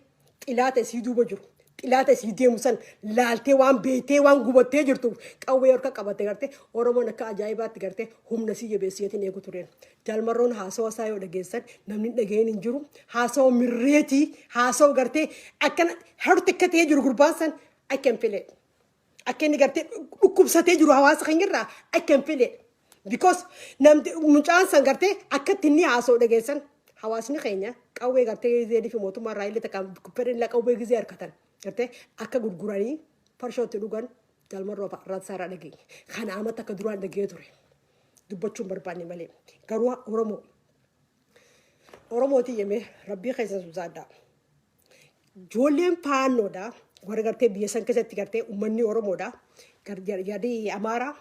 xilaata isii duuba jiru. Xilaata isii deemu san laaltee waan beetee waan gubattee jirtu qawwee harka qabatte gartee Oromoon akka ajaa'ibaatti gartee humna sii jabeessiyeetiin eegu tureen. Jaalmarroon haasawaa isaa yoo dhageessan namni dhaga'een hin jiru. Haasawaa mirreetii haasawaa gartee akkana harti akka ta'ee jiru gurbaan san akka hin filee. Akka inni gartee dhukkubsatee jiru hawaasa keenyarraa akka hin filee. Because namni mucaan san gartee akka inni haasawaa dhageessan hawaasni keenya qawwee gartee zeedii fi mootummaa irraa illee takkaan fedhan qawwee gizee harkatan. Gartee akka gurguranii farshootti dhugan jaalmarroo irraa saaraa dhageenya. Kana amata akka duraan dhagee ture. Dubbachuun barbaanne malee. Garuu Oromootii yemee rabbii keessa suusaadhaa. Ijoolleen faannoodhaa warra gartee biyya san keessatti gartee uummanni Oromoodhaa yaadii Amaaraa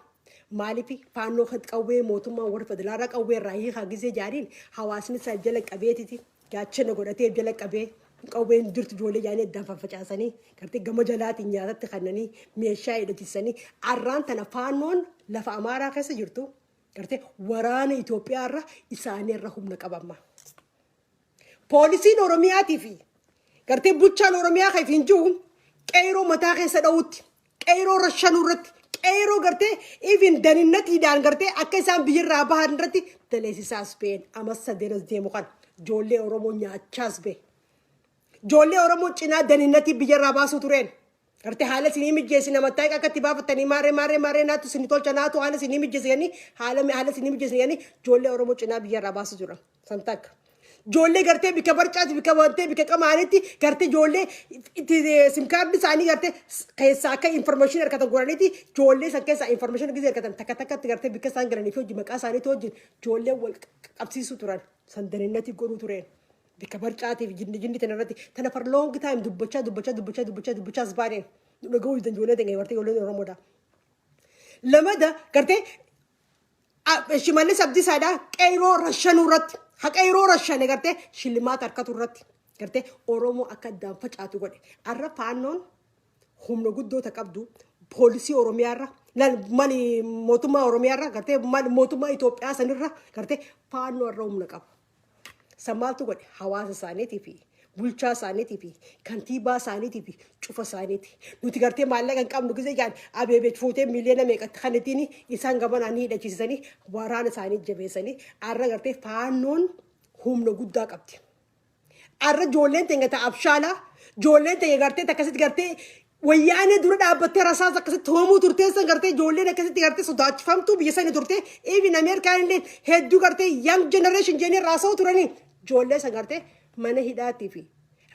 maaliif faannoo qawwee mootummaa warra federaalaa qawwee irraa hiikaa gizee jaariin hawaasni isaa jala qabeetiti gaachana godhatee jala qabee. Qawween jirtu ijoollee jaanii addaan faffacaasanii gartee gama jalaatiin nyaatatti kannanii meeshaa hidhachiisanii arraan tana faannoon lafa Amaaraa keessa jirtu gartee waraana Itoophiyaa irra isaanii irra humna qabamma. Poolisiin Oromiyaatii fi gartee bulchaan Oromiyaa kan hin jiru qeeroo mataa keessa dha'utti qeeroo rashanuu irratti qeeroo gartee even daninnatiidhaan gartee akka isaan biyyarraa bahan irratti taleessisaas ba'een amas sadeeras deemu kan ijoollee Oromoo nyaachaas ba'e. Ijoollee Oromoo cinaa daninnati biyyarraa baasuu tureen. Gartee haala isinii mijeessi namattaa akka itti baafatanii maarree naatu isinii tolcha naatu haala isinii mijeessanii haala isinii mijeessanii ijoollee Oromoo cinaa biyyarraa baasuu jira. Santakka. Ijoollee gartee bika barcaati bika wantee bika qamaanitti gartee ijoollee simkaardi isaanii gartee keessaa akka information harkatan godhaniiti ijoollee san keessaa information gizee harkatan takka takkatti gartee bika isaan galanii fi hojii maqaa isaaniitti wajjin ijoollee wal qabsiisuu turan. San daninnati godhuu tureen. Bika barcaatiif jinni tanarratti tana for long time dubbachaa asbaaneen dhaga'uu dandeenya ta'e gartee ijoolleen Oromoodha. Lamada gartee Shimallis Abdiisaadhaa qeeroo rashanuu irratti haqa yeroo rashane gartee shillimaata harkatu irratti gartee Oromoo akka addaan facaatu godhe. Arra faannoon humna guddoota qabdu poolisii Oromiyaa irra mani mootummaa Oromiyaa irra gartee mootummaa Itoophiyaa sanirra gartee faannoo irra humna qabu. Samaaltu godhe hawaasa isaaniitii fi bulchaa isaaniitii fi kantiibaa isaaniitii fi cufa isaaniiti. Nuti gartee maallaqa hin qabnu gizee jaan abeebee fuutee miliyoona meeqatti kan ittiin isaan gabanaan hidhachiisanii waraana isaanii jabeessanii arra gartee faannoon humna guddaa qabdi. Arra ijoolleen teenya ta'a abshaalaa ijoolleen teenya gartee akkasitti gartee wayyaanee dura dhaabbattee rasaasa akkasitti hoomuu turteessan gartee ijoolleen akkasitti gartee sodaachifamtuu biyya sanii turtee even Ameerikaan illee hedduu gartee young generation jennee raasa'u turanii ijoollee san gartee mana hidhaatii fi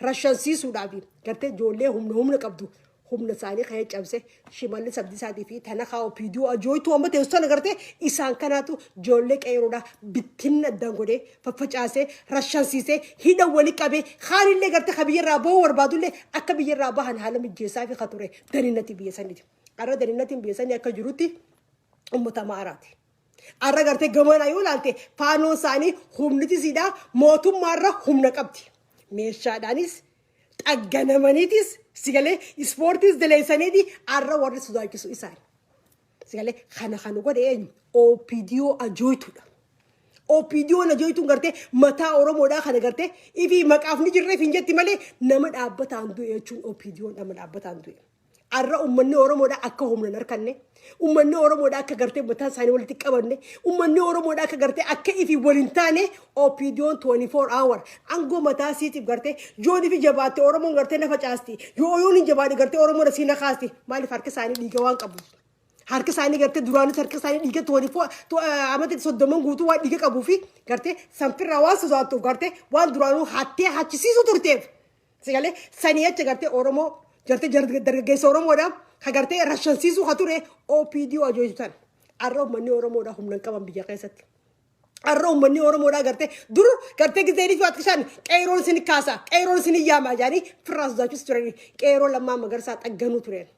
rashansiisuudhaaf gartee ijoollee humna qabdu humna isaanii kan cabse Shimallis Abdiisaatii fi tana kaa'u piidiyoo ajooyituu amma teessoo gartee isaan kanaatu ijoollee qeeroodhaa bittinna addaan godhee faffacaasee rashansiisee hidha walii qabee kaanillee gartee ka biyyarraa bahuu barbaadullee akka biyyarraa bahan haala mijeessaa fi kature daninnati biyya saniiti. Arra daninnatiin biyya sanii akka jirutti uummata maaraati. Arra gartee gamanaa yoo ilaalte faanoon isaanii humnitisiidhaa mootummaarra humna qabdi. Meeshaadhaanis xagganamaniitis sigalee ispoortiis daleessaniiti arra warri sodaachisu isaan. Sigalee kana godhe eenyu OPDO ajooytuudha. OPDO na joytuun gartee mataa Oromoodhaa kana gartee ifi maqaaf ni jirreef hin jetti malee nama dhaabbataan du'e jechuun OPDO nama dhaabbataan du'e. Arra ummanni Oromoodhaa akka humna harkanne ummanni Oromoodhaa akka gartee mataa isaanii walitti qabanne ummanni Oromoodhaa akka gartee akka ifi waliin taane OPDO 24 hour angoo mataa siitiif gartee jooni fi jabaatte Oromoon gartee nafa caasti yoo yoon hin jabaadhe gartee Oromoodha siina kaasti maaliif harka isaanii dhiiga waan qabu. Harka isaanii gartee duraanis harka isaanii dhiiga 24 amata 30 guutuu waan dhiiga qabuu fi gartee sanfirraa waan sodaattuuf gartee waan duraanuu hattee hachisiisu turteef. Sigalee sanii achi gartee Oromoo gartee dargaggeessa Oromoodhaa kagartee rashansiisuu hature OPDO ajoojutan. Arra ummanni Oromoodhaa humna qaban biyya keessatti. Arra ummanni Oromoodhaa gartee dur gartee gizeeni fi watkishaan qeeroon isin kaasa qeeroon isin yaamaa jaanii firraa sodaachus turani qeeroo lammaa magarsaa xagganuu tureen.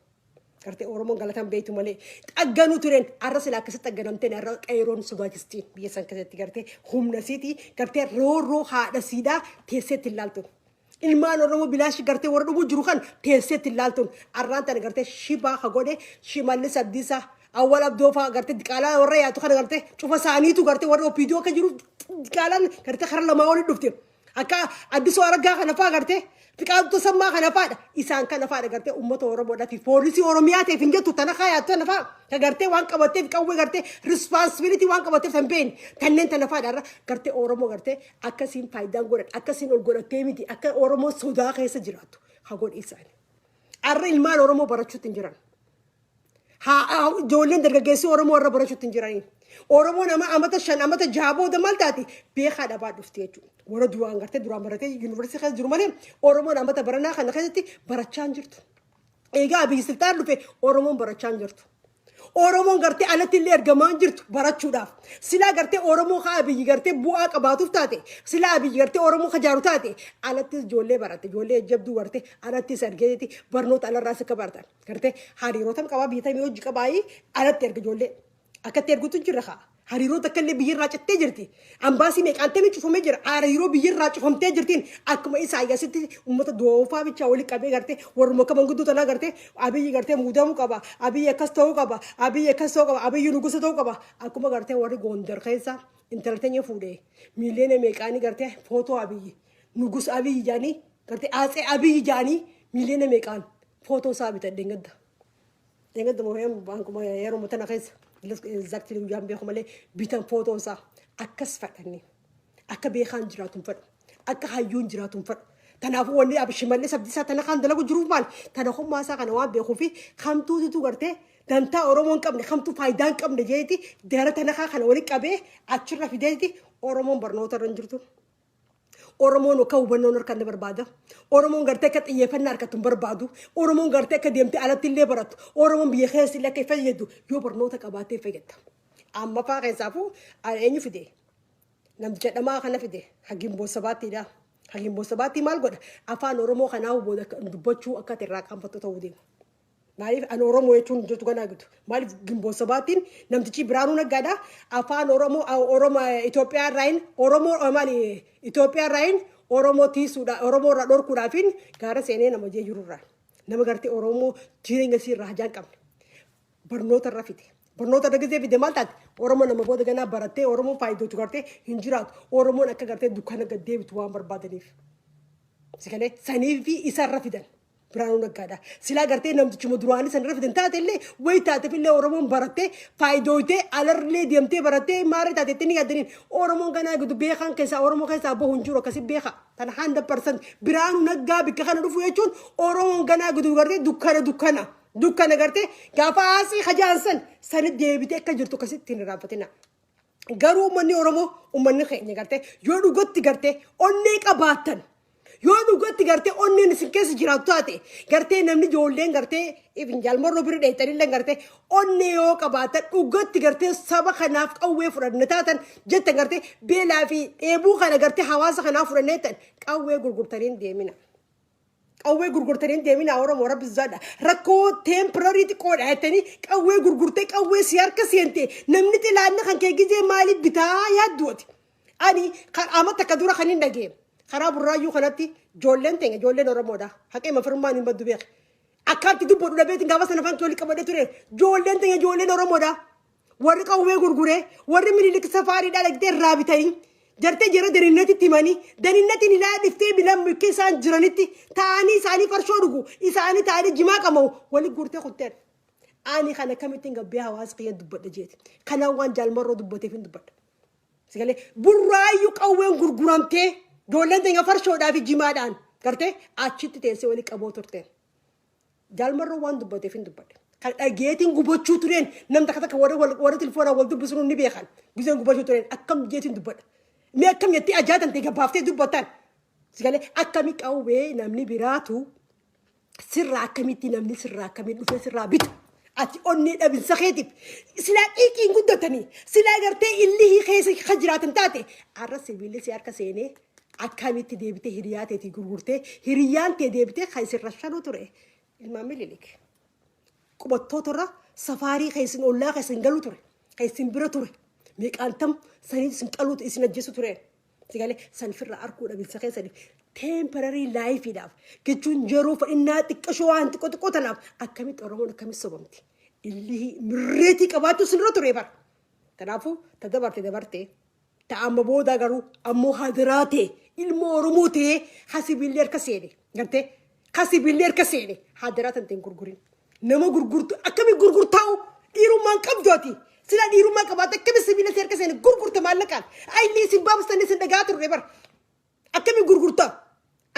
Gartee Oromoon galatan beektu malee xagganuu tureen arra sila akkasitti xagganamteen arra qeeroon sodaachistiin biyya san keessatti gartee humna siitii gartee roorroo haadha siidaa teesseetti ilaaltu. Ilmaan Oromoo bilaashi gartee warra dhuguu jiru kan teesseetti ilaaltu arraan tana gartee shibaa hagode shimallis abdiisaa awwal abdoofaa gartee diqaalaa warra yaatu kana gartee cufa saaniitu gartee warra OPDO akka jiru diqaalaan gartee kara lamaa waliin dhufte akka addisoo argaa kana faa gartee fiqaatu sammaa kana faadha isaan kana faadha gartee ummata Oromoodhaa fi poolisii Oromiyaa ta'eef hin jettu tana kaayaatu tana faa ka gartee waan qabatteef qawwee gartee responsibility waan qabatteef tan beeni tanneen tana faadha irra gartee Oromoo gartee akkasiin faayidaan godhan akkasiin ol godhattee miti akka Oromoo sodaa keessa jiraatu haa godhe isaanii. Arra ilmaan Oromoo barachuutti hin jiran. Haa ijoolleen dargaggeessii Oromoo irra barachuutti hin jiranii. Oromoo nama amata shan amata jaabooda maal taati beekaa dhabaa dhufte jechuudha. Warra duraan gartee duraan baratee yuunivarsiitii keessa jiru malee Oromoon amata baranaa kana keessatti barachaa hin jirtu. Egaa biyyi siltaan dhufe Oromoon barachaa hin jirtu. Oromoon gartee alatti illee ergamaa hin jirtu barachuudhaaf. Silaa gartee Oromoo haa biyyi gartee bu'aa qabaatuuf taate silaa biyyi gartee Oromoo hajaaru taate alatti ijoollee baratte ijoollee jabduu gartee alatti sargeeti barnoota alarraas akka baratan gartee hariirootam qabaa biyya tamii hojii qabaayii alatti erga ijoollee akkatti ergutu jirra haa. Hariiroo takka illee biyyirraa cittee jirti. Ambaasii meeqaantee cufamee jira. Hariiroo biyyirraa cufamtee jirtiin akkuma Isaayyaasitti uummata doofaa bichaa waliin qabee gartee warruma akka manguddoo tanaa gartee Abiyyi gartee muudamuu qaba. Abiyyi akkas ta'uu qaba. Abiyyi akkas ta'uu qaba. Abiyyi nugusa ta'uu qaba. Akkuma gartee warri Gondar keessa intalteenya fuudhee miiliyoona meeqaanii gartee footoo Abiyyi nugus Abiyyi jaanii gartee Aatsee Abiyyi jaanii miiliyoona meeqaan footoo isaa bitan deengadda. Deengadda moo'een baankuma yeroo mutana keessa. Exactly guyaan beeku malee bitan footoo isaa akkas fadhanne akka beekaan jiraatuun fadhu akka hayyuun jiraatuun fadhu kanaafuu wanni abishimallee abdiisaa tana kan dalagu jiruuf maal tana hummaa isaa kana waan beekuu fi kamtuutu gartee dantaa Oromoon qabne kamtuu faayidaan qabne jeeti dara tana kana waliin qabee achirra fideeti Oromoon barnoota irra hin jirtu. Oromoon akka hubannoon harkaan barbaada. Oromoon gartee akka xiyyeeffannaa harkattuun barbaadu. Oromoon gartee akka deemtee alatti illee baratu. Oromoon biyya keessa illee akka fayyadu yoo barnoota qabaatee fayyadda. Amma faa keessaafuu eenyu fide? Namticha dhamaa kana fide Hagimboo Sabaattiidha. Hagimboo Sabaattii maal godha? Afaan Oromoo kanaa booda dubbachuu akka irraa qaanfattu ta'uu deema. Maaliif an Oromoo jechuun jirtu ganaa gitu. Maaliif Gimboo Sabaattiin namtichi Biraanuu Naggaadha. Afaan Oromoo Itoophiyaa irraayin Oromoo maali Itoophiyaa irraayin Oromoo tiisuudha Oromoo irraa dhorkuudhaafin gaara seenee nama jee jirurraa. Nama gartee Oromoo jireenya isii irraa hajaan qabne. Barnoota irra fide. Barnoota irra gisee fide maal taate Oromoo nama booda ganaa barattee Oromoo faayidootu gartee hin jiraatu. Oromoon akka gartee dukkana gaddeebitu waan barbaadaniif. Sikalee sanii fi isa irra fidan. Biraanuu Naggaadha. Silaa gartee namtichi muduraanii san irra fidan taate illee wayi taateef illee Oromoon barattee faayidooytee alarlee deemtee barattee maaree taateetti ni yaadaniin Oromoon ganaa gudu beekaan keessaa Oromoo keessaa bahu hin jiru akkasii beeka. Tan 100% Biraanuu Naggaa bikka kana dhufu jechuun Oromoon ganaa gudu gartee dukkana gartee gaafa asii hajaansan sani deebitee akka jirtu akkasitti hin raaffatina. Garuu uummanni Oromoo uummanni keenya gartee yoo dhugatti gartee onnee qabaatan. Yoo dhugatti gartee onneen isin keessa jiraatu taate gartee namni ijoolleen gartee ifin jaalmarroo bira dheeytanillee gartee onnee yoo qabaatan dhugatti gartee saba kanaaf qawwee fudhanne taatan jettan gartee beelaa fi dheebuu kana gartee hawaasa kanaaf fudhannee tan qawwee gurgurtaniin deemina. Qawwee gurgurtaniin deemina Oromoo rabbizaadha. Rakkoo temporary xiqqoodha jettanii qawwee gurgurtee qawwee si harka seente namni xilaanna kan kee gizee maaliif bitaa yaadduuti. Ani amata akka dura kan hin dhageemu. Karaa burraayyuu kanatti ijoolleen teenya ijoolleen Oromoodha. Haqee mafirmaan hin baddu beek. Akkaatti dubbadhu dhabeetiin gaafa sana afaan tolii qabadee ture. Ijoolleen teenya ijoolleen Oromoodha. warri qawwee gurguree warri mililik safaariidhaa dhaqxee irraa bitanii jartee jara daninnatti timanii daninnatti ilaa dhiftee bilan mikkee isaan jiranitti taa'anii isaanii farshoo dhugu isaanii taa'anii jimaa qamaa'u wali gurtee kutteen ani kana kamittiin gabbee hawaasa kiyya dubbadha jeeti kana waan jaalmarroo dubbateef hin dubbadha sigalee burraayyuu qawween gurguramtee doolleen teenya farshoodhaa fi jimaadhaan gartee achitti teessee wali qaboo turteen jaalmarroo waan dubbateef hin dubbadha kan dhageetiin gubachuu tureen namni takka warra tilfoonaa wal dubbisuun ni beekan giseen gubachuu tureen akkam jeetiin dubbadha mee akkam jettee ajaatan ta'e gabaaftee dubbatan sigalee akkami qawwee namni biraatu sirraa akkamitti namni sirraa akkamitti dhufee sirraa bitu ati onnee dhabinsa keetiif silaa dhiiqiin guddatanii silaa gartee illi keessa kan jiraatan taate arra sibiilli si harka seenee akkamitti deebitee hiriyaa teetii gurgurtee hiriyaan tee deebitee kan sirra shanuu ture ilmaan mililik qubattootarra safaarii keessin ollaa keessin galuu ture keessin bira ture meeqaantam sanii isin qaluutu isin ajjeesu ture sigalee sanfirra arkuu dhabinsa keessaniif temporary lifeidhaaf jechuun yeroo fadhinnaa xiqqashoo waan xiqqoo tanaaf akkamitti oromoon akkamitti sobamti illi mirreetii qabaachuu sinirra ture bara kanaafuu dabarte ta'amma booda garuu ammoo hadiraate ilmoo oromoo ta'ee hasibillee harka seene gartee hasibillee harka seene hadiraatan ta'in gurgurin nama gurgurtu akkami gurgurtaa'u dhiirummaan qabdooti sila dhiirummaa qabaate akkami sibiila harka seene gurgurta maallaqaan ayilii isin baabastanii isin dhagaa turre bara akkami gurgurtaa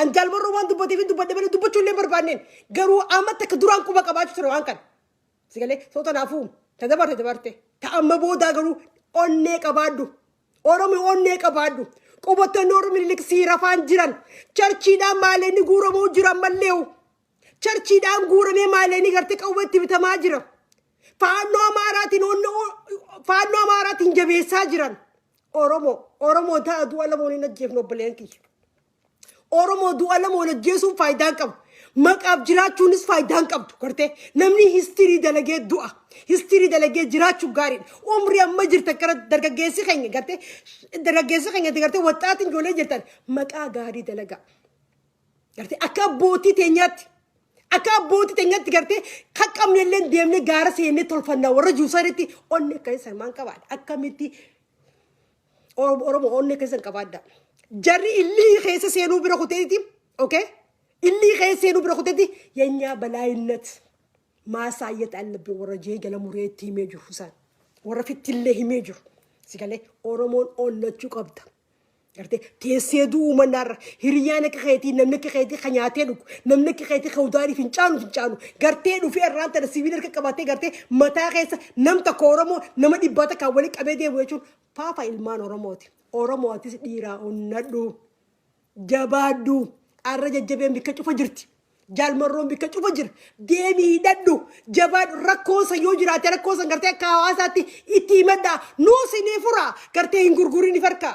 anjal marro waan dubbateef dubbadde bale dubbachuu illee barbaanneen garuu amma takka duraan quba qabaachuu ture waan kan sigalee soota naafuu dabarte ta'amma booda garuu onnee qabaadhu oromoo onnee qabaadhu qubattoonni oromoo miliksii rafaan jiran charchiidhaan maaleenni guuramoo jiran malleewu charchiidhaan guuramee maaleenni gartee qawweetti bitamaa jira faannoo amaaraatiin jabeessaa jiran oromoo ta'a du'a lamoon hin ajjeefne obboleen kiyya oromoo du'a lamoon ajjeesuun faayidaan qabu maqaaf jiraachuunis faayidaan qabdu gartee namni histirii dalagee du'a histirii dalagee jiraachuu gaariidha umrii amma jirta kara dargaggeessi keenya gartee waxxaatiin ijoollee jirtan maqaa gaarii dalagaa gartee akka abbootii teenyaatti gartee kan qabnellee deemnee gaara seennee tolfannaa warra juusanitti onnee keessan maan qabaadha akkamitti oromoo onnee keessan qabaadha jarri illi keessa seenuu bira kuteeti okay illi keessa seenuu bira kuteeti yenyaa balaayinnet maasaayet allabbi warra jeegala mureetti himee jiru isaan warra fittillee himee jiru sigalee oromoon onnachuu qabda gartee teessee du'uumannaarra hiriyyaan akka keetii namni akka keetii kan nyaatee dhugu namni akka keetii kan udaarii fincaanu gartee dhufee irraan tana sibiila harka qabatee gartee mataa keessa nam tokko oromoo nama dhibbaa takkaan walii qabee deemu jechuun paafa ilmaan oromooti oromootis dhiiraa onnadhu jabaadhu arra jajjabeen bikka cufa jirti jaalmarroon bikka cufa jira deemii hidhadhu jabaadhu rakkoosa yoo jiraate rakkoosa gartee akka hawaasaatti itti himadhaa nuusinii furaa gartee hin gurgurin farkaa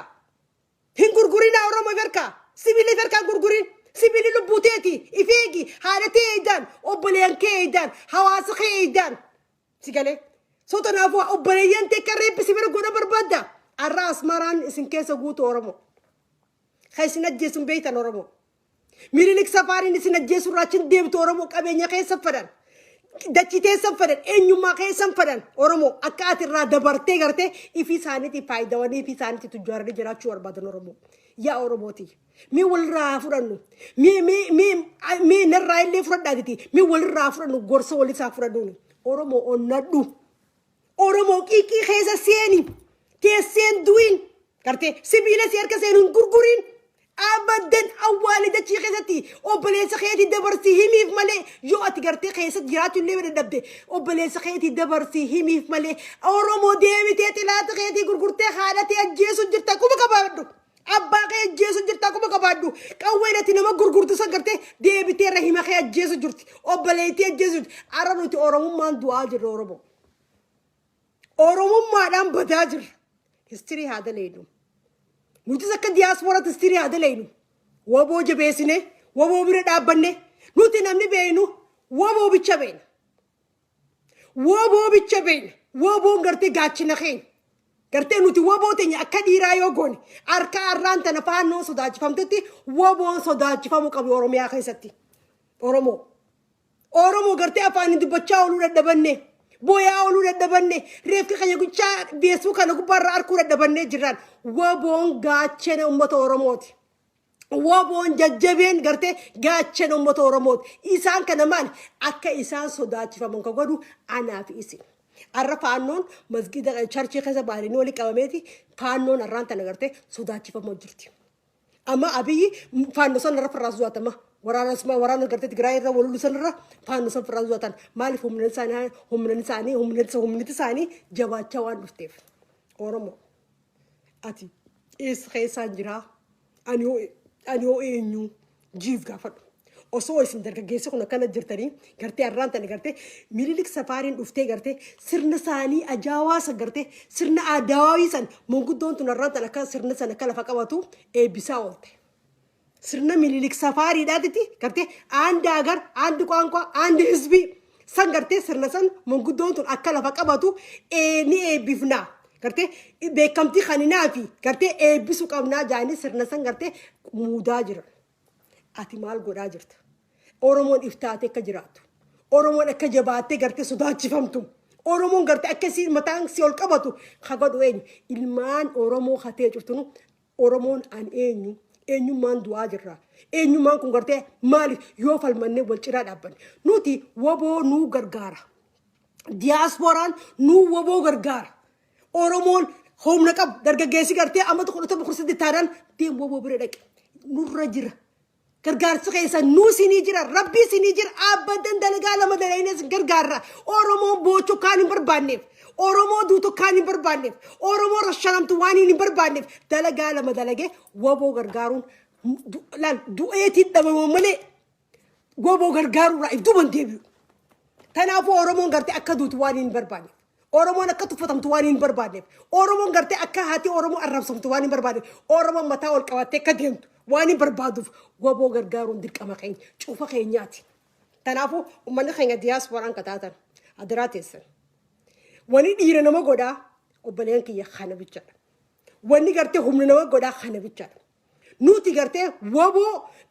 hin gurgurina oromoo farkaa sibiilii farkaa gurgurin sibiilii lubbuuteeti ifeegi haadhatee eeydaan obboleen kee eeydaan hawaasa kee eeydaan sigalee soota naafuu obboleeyyan teekka reebbisi bira godha barbaadda arra asmaraan isin keessa guutu oromoo kan isin ajjeesun beeytan oromoo mililik safaariin isin ajjeesun raachin deemtu oromoo qabeenya keessa fadan dachii teessan fadan eenyummaa keessan fadan oromoo akka ati irraa dabartee gartee ifi isaaniitiif faayidawanii ifi isaaniitiif tujjaaranii jiraachuu barbaadan oromoo yaa oromooti mi walirraa fudhannu mi narraa illee fudhadhaatiti mi walirraa fudhannu gorsa walisaa fudhannuuni oromoo onnadhu oromoo qiiqii keessa seeni teesseen du'in gartee sibiila si harka seenuun gurgurin abadan awwaali dachii keessatti obboleessa keetii dabarsii himiif malee yoo ati gartee keessatti jiraachuu illee dadhabde obboleessa keetii dabarsii himiif malee oromoo deebitee xilaata keetii gurgurtee haadhatee ajjeesu jirta kuma qabaadhu abbaa kee ajjeesu jirta kuma qabaadhu qawweedhatti nama gurgurtu san gartee deebitee irra hima kee ajjeesu jirti obboleettii ajjeesu jirti arra nuti oromummaan du'aa jirra oromummaadhaan badaa jirra histirii haada leenu nuti akka diyaaspoorati histirii haada leenu waboo jabeessine waboo bira dhaabbanne nuti namni beenu waboo bicha beena waboon gartee gaachina keenya gartee nuti waboo teenya akka dhiiraa yoo goone harka arraan tana faannoo sodaachifamtutti waboon sodaachifamuu qabu oromiyaa keessatti oromoo gartee afaan dubbachaa ooluu dadhabanne بويا أولو ندبني ريف كي يقول بيسو كانوا كبار أركو ندبني جيران وبون قاتشن أمة أورموتي وابون ججبين غرتي غاتشن امه اورموت إسان كنمان اكا إسان صداتي فمن كغدو انا في إسي عرف عنون مسجد چرچي خزا بارين ولي قوامتي فانون الرانتا نغرتي صداتي فمن جرتي اما ابي فانوسن رف رازواتما ورانا اسما ورانا غرتي تغراي ولو سنرا فانوسن فرازواتن مالف هم نساني هم نتساني جواچا وان مفتف اورمو اتي اس خيسان جرا أنيو إنيو جيف قافد أصوي سندر كجيسة كنا كنا جرتني قرتي أران تاني قرتي ميلك سفارين أفتى قرتي سرنا ساني أجاواس قرتي سرنا أداويسن ممكن دون تنران تنا كان سرنا سنة كلا فكواتو بيساولت سرنا ميلك سفاري داتي قرتي عند أجر عند كوانكو عند حزبي سن قرتي سرنا سن ممكن دون تن أكلا فكواتو ني بيفنا كرتي بكمتي خانينا في كرتي بيسو كمنا جاني سرنا سن كرتي موداجر اتمال غراجرت اورمون افتاتي كجرات اورمون اكجباتي كرتي سوداتي فهمتم اورمون كرتي اكسي متان سيول قبطو خغد وين المان اورمو خاتي جرتنو اورمون ان انيو مان دواجرا انيو مان كون كرتي مالي يوفال مني والچرا دابن نوتي وبو نو غرغارا دياسبوران نو وبو غرغار أورمون هم نكاب درجة جيسي كرتي أما تقول تبغى خرسة تاران تيم بوبو بردك نور رجرا كرجار سخيسا نو سينيجرا ربي سينيجر أبدا دلقا لما دلينس كرجارا أورمون بوچو كاني بربانيف أورمون دوتو كاني بربانيف أورمون رشلام تواني بربانيف دلقا لما دلقا وبو كرجارون لا دوئتي دم ملي وبو كرجارو رايف دوبن ديبيو تنافو أورمون كرتي أكدو تواني بربانيف أورمون أكتو فتم توانين بربادف أورمون قرتي أكا هاتي أورمون الربسم توانين بربادف أورمون متاول كواتي كديمت وانين بربادف وابو غرغارون ديك أما خين شوفا خينياتي تنافو ومن خين دياسبوران كتاتن أدراتيسن واني ديرنا ما قدا وبنين كي يخانا بيتشار واني قرتي همنا ما قدا خانا بيتشار نوتي قرتي وابو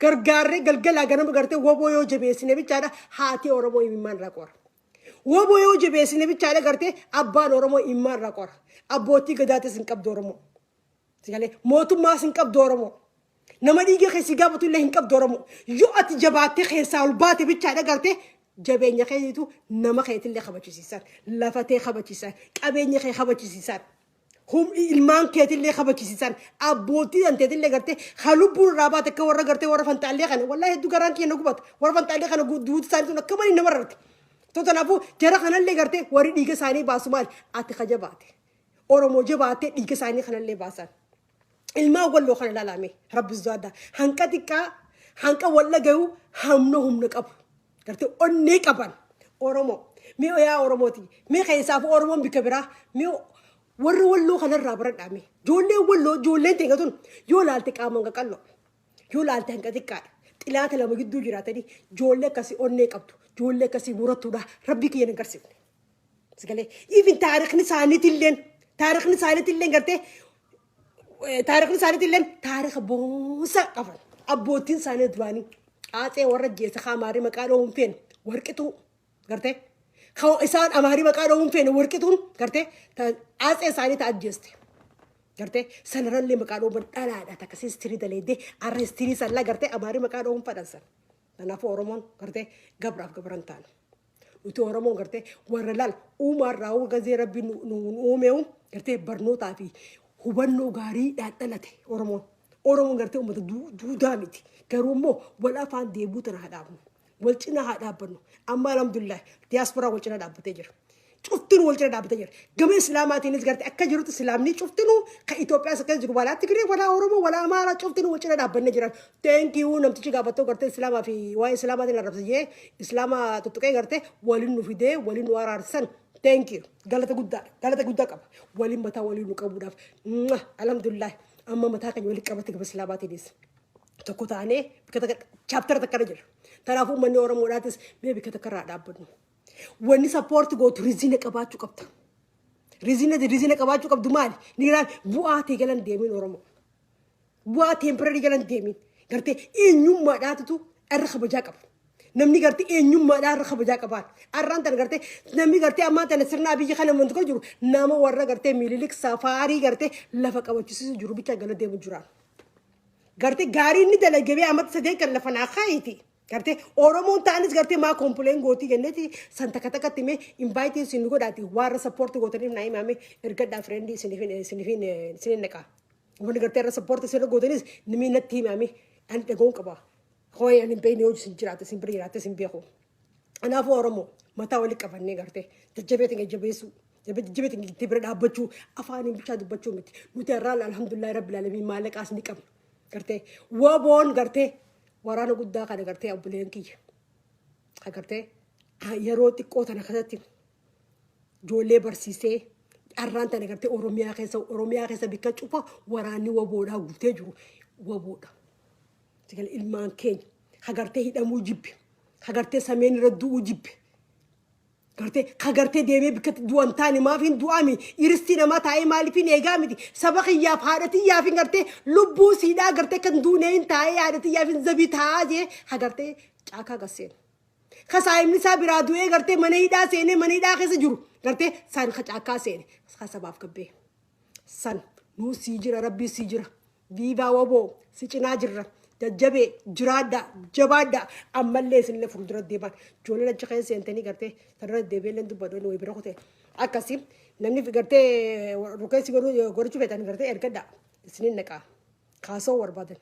غرغاري غلغلا غنم قرتي وابو يو جبيسيني بيتشار هاتي أورمون يمين راكور وابو يو جبيسيني بيتشار قرتي أبان أورمون يمين راكور أبوتي قداتي سنكب دورمو سيالي موتو ما سنكب دورمو نما ديجي خيسي قابطو اللي هنكب دورمو يو أتي جباتي خيسا والباتي بيتشار قرتي جبيني خيتو نما خيت اللي خبتشي سيسان لفتي خبتشي سيسان كابيني خي خبتشي سيسان هم المان كيت اللي خبتشي سيسان أبوتي أنت اللي قرتي خلوبون راباتك ورا قرتي ورا فنتالي خاني والله دو قران كي نقبط ورا فنتالي خاني دود سانتو نكمل نمرت تو تنافو جرا خان اللي قرتي وري ديجي ساني باسمال أتي خجباتي أورمو جباتي ديجي ساني خان اللي باسان الماء والله خان لا لامي رب الزاده هنكا ولا جو هم نكاب قرتي أني كابان أورمو ميو يا أورموتي مي خيساف أورمو بكبرة ميو ورولو خان الرابرة دامي جولة ولو جولة تيجاتون يولالتك آمانك كله يولالتك كتكار تلاتة لما جدو جراتني جولة كسي أني كابتو جولة كسي مرتو ده ربي كي ينكرسي سكالي إيفن تاريخني ساني تلين قرتي تاريخني ساني تلين تاريخ بوسا قفل أبوتين ساني دواني آتي ورجي سخاماري مكانهم فين وركتو قرتي خو إسان أماري مكانهم فين وركتون قرتي آتي ساني تأجيستي قرتي سنران لي مكانهم أنا تكسي ستري دليدي أرستري سلا قرتي أماري مكانهم فدنسن أنا فورمون قرتي قبران تان وتو أورمون قرتي ورلال أمار راو غزي ربي نوميو قرتي برنوتا في هبنو غاري داتلته أورمون قرتي أمة دودامتي كرومو ولا فان ديبوتنا هدابن والچنا هدابنو أما الحمد لله دياسبورا والچنا دابتجر شفتنو والچنا دابتجر جميع إسلاماتي ناس قرتي أكجرت إسلامني شفتنو كإثيوبيا سكجر ولا تجري ولا أورمو ولا أمارا شفتنو والچنا دابن نجران thank you نمتيجي قابتو قرتي إسلاما في واي إسلاماتي نرفزيه إسلاما تتوكي قرتي ولين فيدي ولين وارارسن thank you غلطة قد كاب ولين متى ولين نكابوداف الحمد لله أما متى كان يولي قابتك بإسلاماتي ناس تكوتاني بكتك chapter تكرجر ترافو مني أورمو راتس مي بكتكرر دابن واني support go to ريزينة كباتشو كبتا ريزينة كباتشو كبدو مال نيران بواتي جلن ديمين أورمو بواتي temporary جلن ديمين قرتي إنيوم ما داتو أرخب جاكب namni gartee eenyummaadhaan irra kabajaa qaban arraan tan gartee namni gartee ammaan tana sirnaa biyya kana wanti jiru nama warra gartee mililik safaarii gartee lafa qabachiisu jiru bicha gala deemu jiraan gartee gaarii inni dalagabee amata sadeen kan lafa naa kaayiti gartee oromoon ta'anis gartee maa kompileen gootii kenneeti santa katakatti mee invaayitiin sin godhaati warra sappoorti gootaniif naa himaame ergadhaa fireendii isiniin naqaa wani gartee irra sappoorti sirra gootanis nimi natti himaame ani dhaga'uun qaba hooy ani beeyne hojii sin jiraate sin bira jiraate sin beeku anaafuu oromoo mataa walii qabannee gartee jajjabeetiin jabeessu jajjabeetiin itti bira dhaabbachuu afaaniin bichaa dubbachuu miti nuti irraa alhamdulillahi rabbil alamin maallaqaas ni qabna gartee waboon gartee waraana guddaa kana gartee obboleen kiyya gartee yeroo xiqqoo tana keessatti ijoollee barsiisee arraan tana gartee oromiyaa keessa bikka cufa waraanni waboodhaa guutee jiru waboodha. Segal ilmaan keenya hagartee hidhamuu jibbe hagartee sameen irra du'uu jibbe gartee hagartee deemee bikka du'an taane maaf hin du'ami iristii namaa taa'ee maaliif hin eegaa miti saba kiyyaaf haadhatiyyaaf hin gartee lubbuu siidhaa gartee kan duunee hin taa'ee haadhatiyyaaf hin zabii taa'aa jee hagartee caakaa gasseen kasaayimni isaa biraa du'ee gartee mana hidhaa seenee mana hidhaa keessa jiru gartee san caakaa seene sabaaf gabbee san nuu sii jira rabbii sii jira viivaa waboo si cinaa jirra jajjabe jiraadda jabaadda ammallee isinillee fuuldura deeman ijoollee achi keessa seentanii gartee sarara deebiileen dubbadoonni way bira kutee akkasii namni gartee rukeessi godhachuu feetan gartee ergadda isiniin naqaa kaasoo barbaadan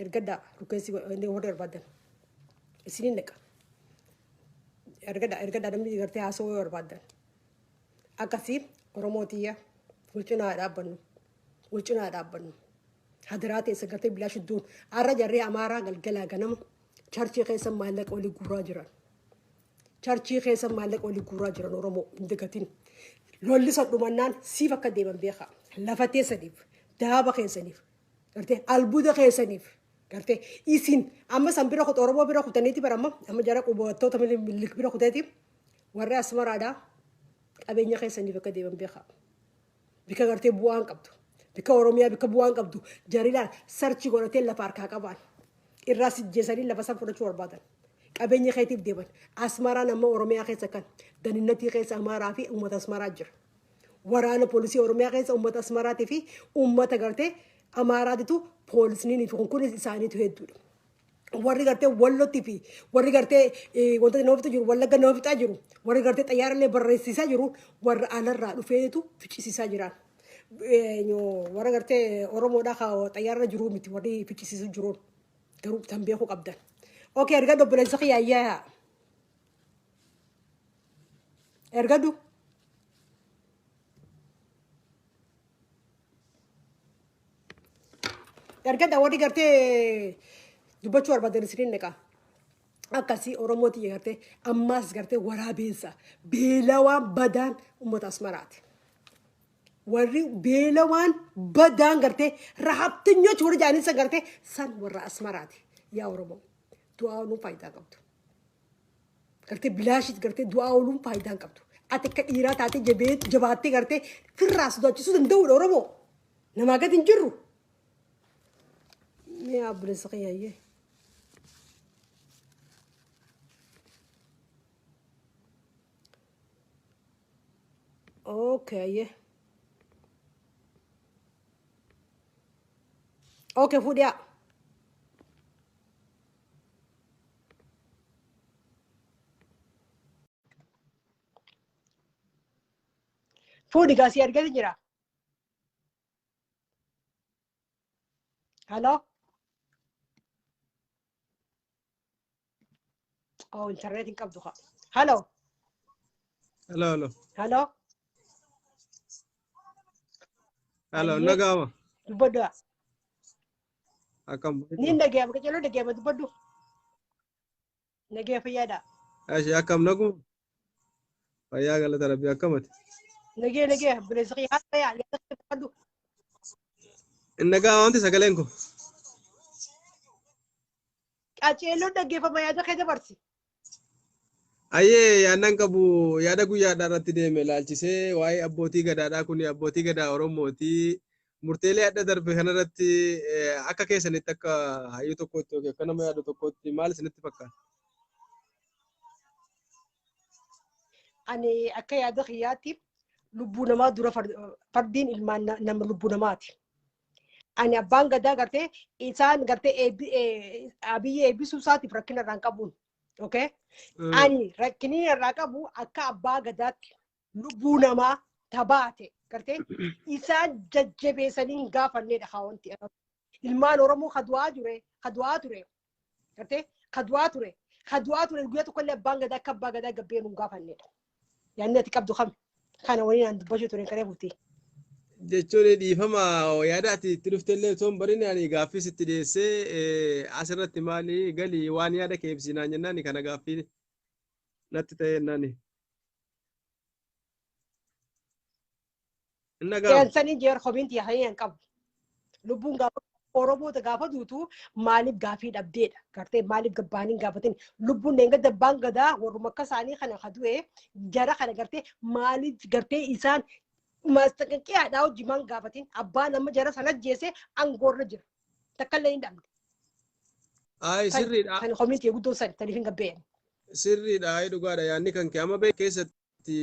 ergadda rukeessi warra barbaadan isiniin naqa ergadda namni gartee haasoo barbaadan akkasii oromootiyya wulcinaa dhaabbannu hadirate segartee bilaa shudduun arra jarree amaaraa galgalaa ganama charchii keessa maallaqa olii guuraa jiran charchii keessa maallaqa olii guuraa jiran oromoo indigatiin lolli sadhumannaan siif akka deeman beekaa lafa teessaniif daaba keessaniif gartee albuuda keessaniif gartee isin amma san bira kut oromoo bira kutaniiti baramma amma jara qubattoota milik bira kuteeti warra asmaraadhaa qabeenya keessaniif akka deeman beekaa bika gartee bu'aan qabdu bika oromiyaa bika bu'aan qabdu jarilaan sarchi godhatee lafa harkaa qaban irraa sijjeessanii lafa san fudhachuu barbaadan qabeenya keetiif deeman asmaraan amma oromiyaa keessa kan daninnatii keessa amaaraa fi uummata asmaraa jira waraana poolisii oromiyaa keessa uummata asmaraatii fi uummata gartee amaaraatitu poolisniin fi kunis isaaniitu hedduudha. Warri gartee wallotti fi warri gartee wantoota nama fixaa jiru wallagga nama fixaa jiru warri gartee xayyaarallee barreessisaa jiru warra alarraa dhufeetu ficcisiisaa jiran. Warra gartee oromoodhaa kaa xayyaarra jiru miti warri ficcisiisu jiruun garuu tan beekuu qabdan. Okey erga dobboleessa kiyyaayyaa ergadu. Ergada warri gartee dubbachuu barbaadan isiniin neqa akkasii oromooti gartee ammaas gartee waraabeessa beelawaan badaan uummata asmaraati warri beelawaan badaan gartee rahabtinyoch warri jaanisa gartee san warra asmaraati yaa oromoo du'aa ooluun faayidaa qabdu gartee bilaashit gartee du'aa ooluun faayidaa qabdu ati akka dhiiraa taatee jabaattee gartee firraa sodaachisuu danda'uudha oromoo namaa gadi hin jirru ni abboleessa kiyyaayye. Okay. Okay, food ya. Food dikasih harga jira. Halo. Oh, internet incap duha. Halo. Halo, halo. Halo. Halo, nagama. Dubbaddu. Akam. Niin dhaggeeffama qaceloo dhaggeeffama dubbaddu. Dhaggeeffa yaada. Ashi akam nagu. Fayyaa galata rabbi akamati. Nagee bileessa qiyaasa yaada dubbaddu. Nagaa wanti sagaleen ko. Qaceloo dhaggeeffama yaada kee dabarsi. Ayyee yaadnan qabu yaada guyyaadhaa irratti deeme laalchisee waa'ee abbootii gadaadhaa kun abbootii gadaa Oromootii murteelee adda darbe kanarratti akka keessanitti akka hayyuu tokkotti yookiin akka nama yaadu tokkotti maal isinitti fakkaata? ani akka yaada xiyyaatti lubbuu namaa dura fardiin ilmaan nama lubbuu namaati. Ani abbaan gadaa gartee isaan gartee abiyyee eebbisuu isaatiif rakkina irraan qabuun. Okay? Ani rakkinni irraa qabu akka abbaa gadaatti lubbuu namaa tabaate gartee isaan jajjabeessanii hin gaafanneedha hawanti. Ilmaan Oromoo kadu'aa ture gartee kadu'aa ture guyyaa tokkollee abbaan gadaa akka abbaa gadaa gabbeen hin gaafanneedha. Yaanni ati qabdu kam kana waliin aan dubbachuu ture karee bultii. Jechuun dhiifama yaada ati itti dhuftellee osoo hin barin ani gaaffii itti dhiyeessee asirratti maali galii waan yaada kee ibsinaan jennaan kana gaaffii natti ta'e jennaani. Yaansanii jeer kominti yaa'anii hin qabu. Lubbuun gaafa Oromoota gaafa duutu maaliif gaaffii dhabdeedha. Gartee maaliif gabbaanii gaafatin lubbuun deengada abbaan gadaa warruma akka isaanii kana kadu'ee jara kana gartee maaliif gartee isaan maastaqaqiyaadhaa hojiimaan gaafatin abbaan amma jara sana ajjeesee aangoorra jira. Takkallee hin dhabne. Ay sirriidha. Kan kominti guddoon sani taniif hin gabbeen. Sirriidha ay dhugaadha yaanni kan kee amma beek keessatti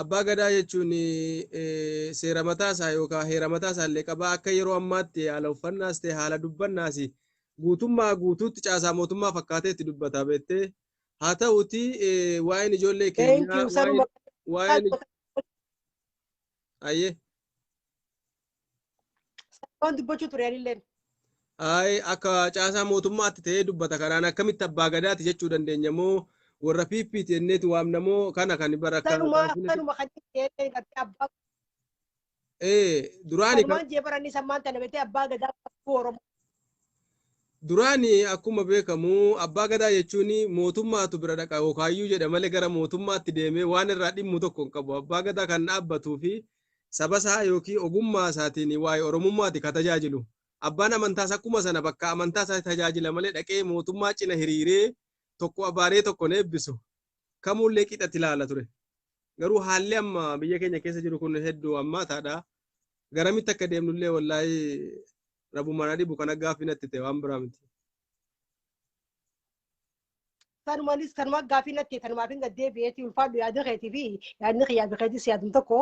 abbaa gadaa jechuun seera mataasaa yookaan heera mataasaa illee qabaa akka yeroo ammaatti haala uffannaas ta'e haala dubbannaas guutummaa guutuutti caasaa mootummaa fakkaatee itti dubbataa beektee haa ta'uti waa'een ijoollee keenyaa waa'een ayyee. Waan dubbachuu ture anilleen. Ay akka caasaa mootummaatti ta'ee dubbata kanaan akkamitti abbaa gadaati jechuu dandeenya moo warra piippiiti jenneeti waamnamoo kana kan baraka kanuma kan abbaa duraani kan jeebaranii sammaan tana beekte abbaa gadaa Oromoo. Duraani akkuma beekamu abbaa gadaa jechuun mootummaatu bira dhaqa yookaan jedha malee gara mootummaatti deemee waan irraa dhimmu tokko hin qabu. Abbaa gadaa kan dhaabbatuu fi saba isaa yookiin ogummaa isaatiin waa'ee Oromummaati ka tajaajilu. Abbaan amantaas akkuma sana bakka amantaa isaa tajaajila malee dhaqee mootummaa cina hiriiree tokko abaaree tokko ne eebbisu kamullee qixatti ilaala ture. Garuu haalli amma biyya keenya keessa jiru kun hedduu ammaataadha. Garamitti akka deemnullee wallaahi rabumaan dhibu kana gaaffii natti ta'e waan biraa miti. Sanumanis kanuma gaaffii natti tanumaaf hin gaddeebi'eeti ulfaadhu yaada keetii fi yaadni yaada keetii siyaadum tokko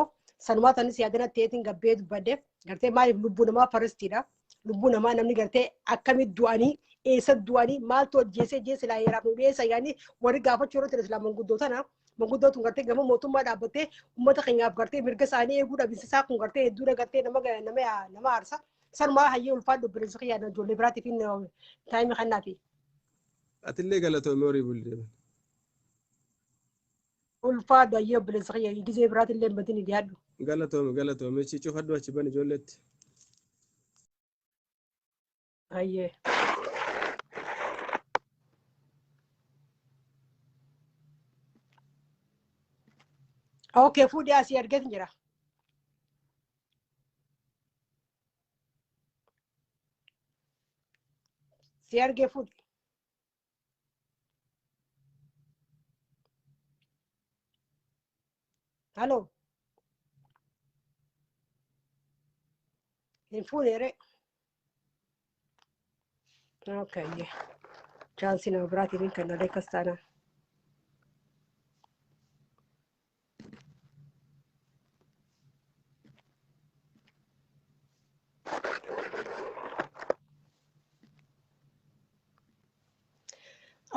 sanumaa tanis yaada natti ta'eetiin gabbee dubbadde gartee maaliif lubbuu namaa faristiidha. Lubbuu namaa namni gartee akkamitti du'anii eessa du'anii maaltu hojjeese laa heeraaf nu dhiyeessa yaani warri gaafachuu irratti islaa manguddoo tana manguddootu gartee gama mootummaa dhaabbattee uummata keenyaaf gartee mirga isaanii eeguu dhabinsisaa kun gartee hedduudha gartee nama aarsa sanumaa hayyee ulfaadhu bilisa kiyyaadha ijoollee biraatiif taa'imii kannaa fi. Atillee galatoomee horii buldeema. Ulfaadhu hayyee bilisa kiyyaa gizee biraatillee batiin dhiyaadhu. Galatoomee cicufadhu achi ban ijoolleetti. Hayyee. Okay, fuudhee asii argatin jira. Si argee fuudhi. Halloo. Hin fuudheere. Okay, chaansi nama biraatiif kan dhalee akkas taanaan.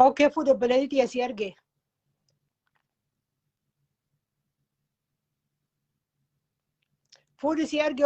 Okay, fuudhi obboleettii asii argee. Fuudhi si argee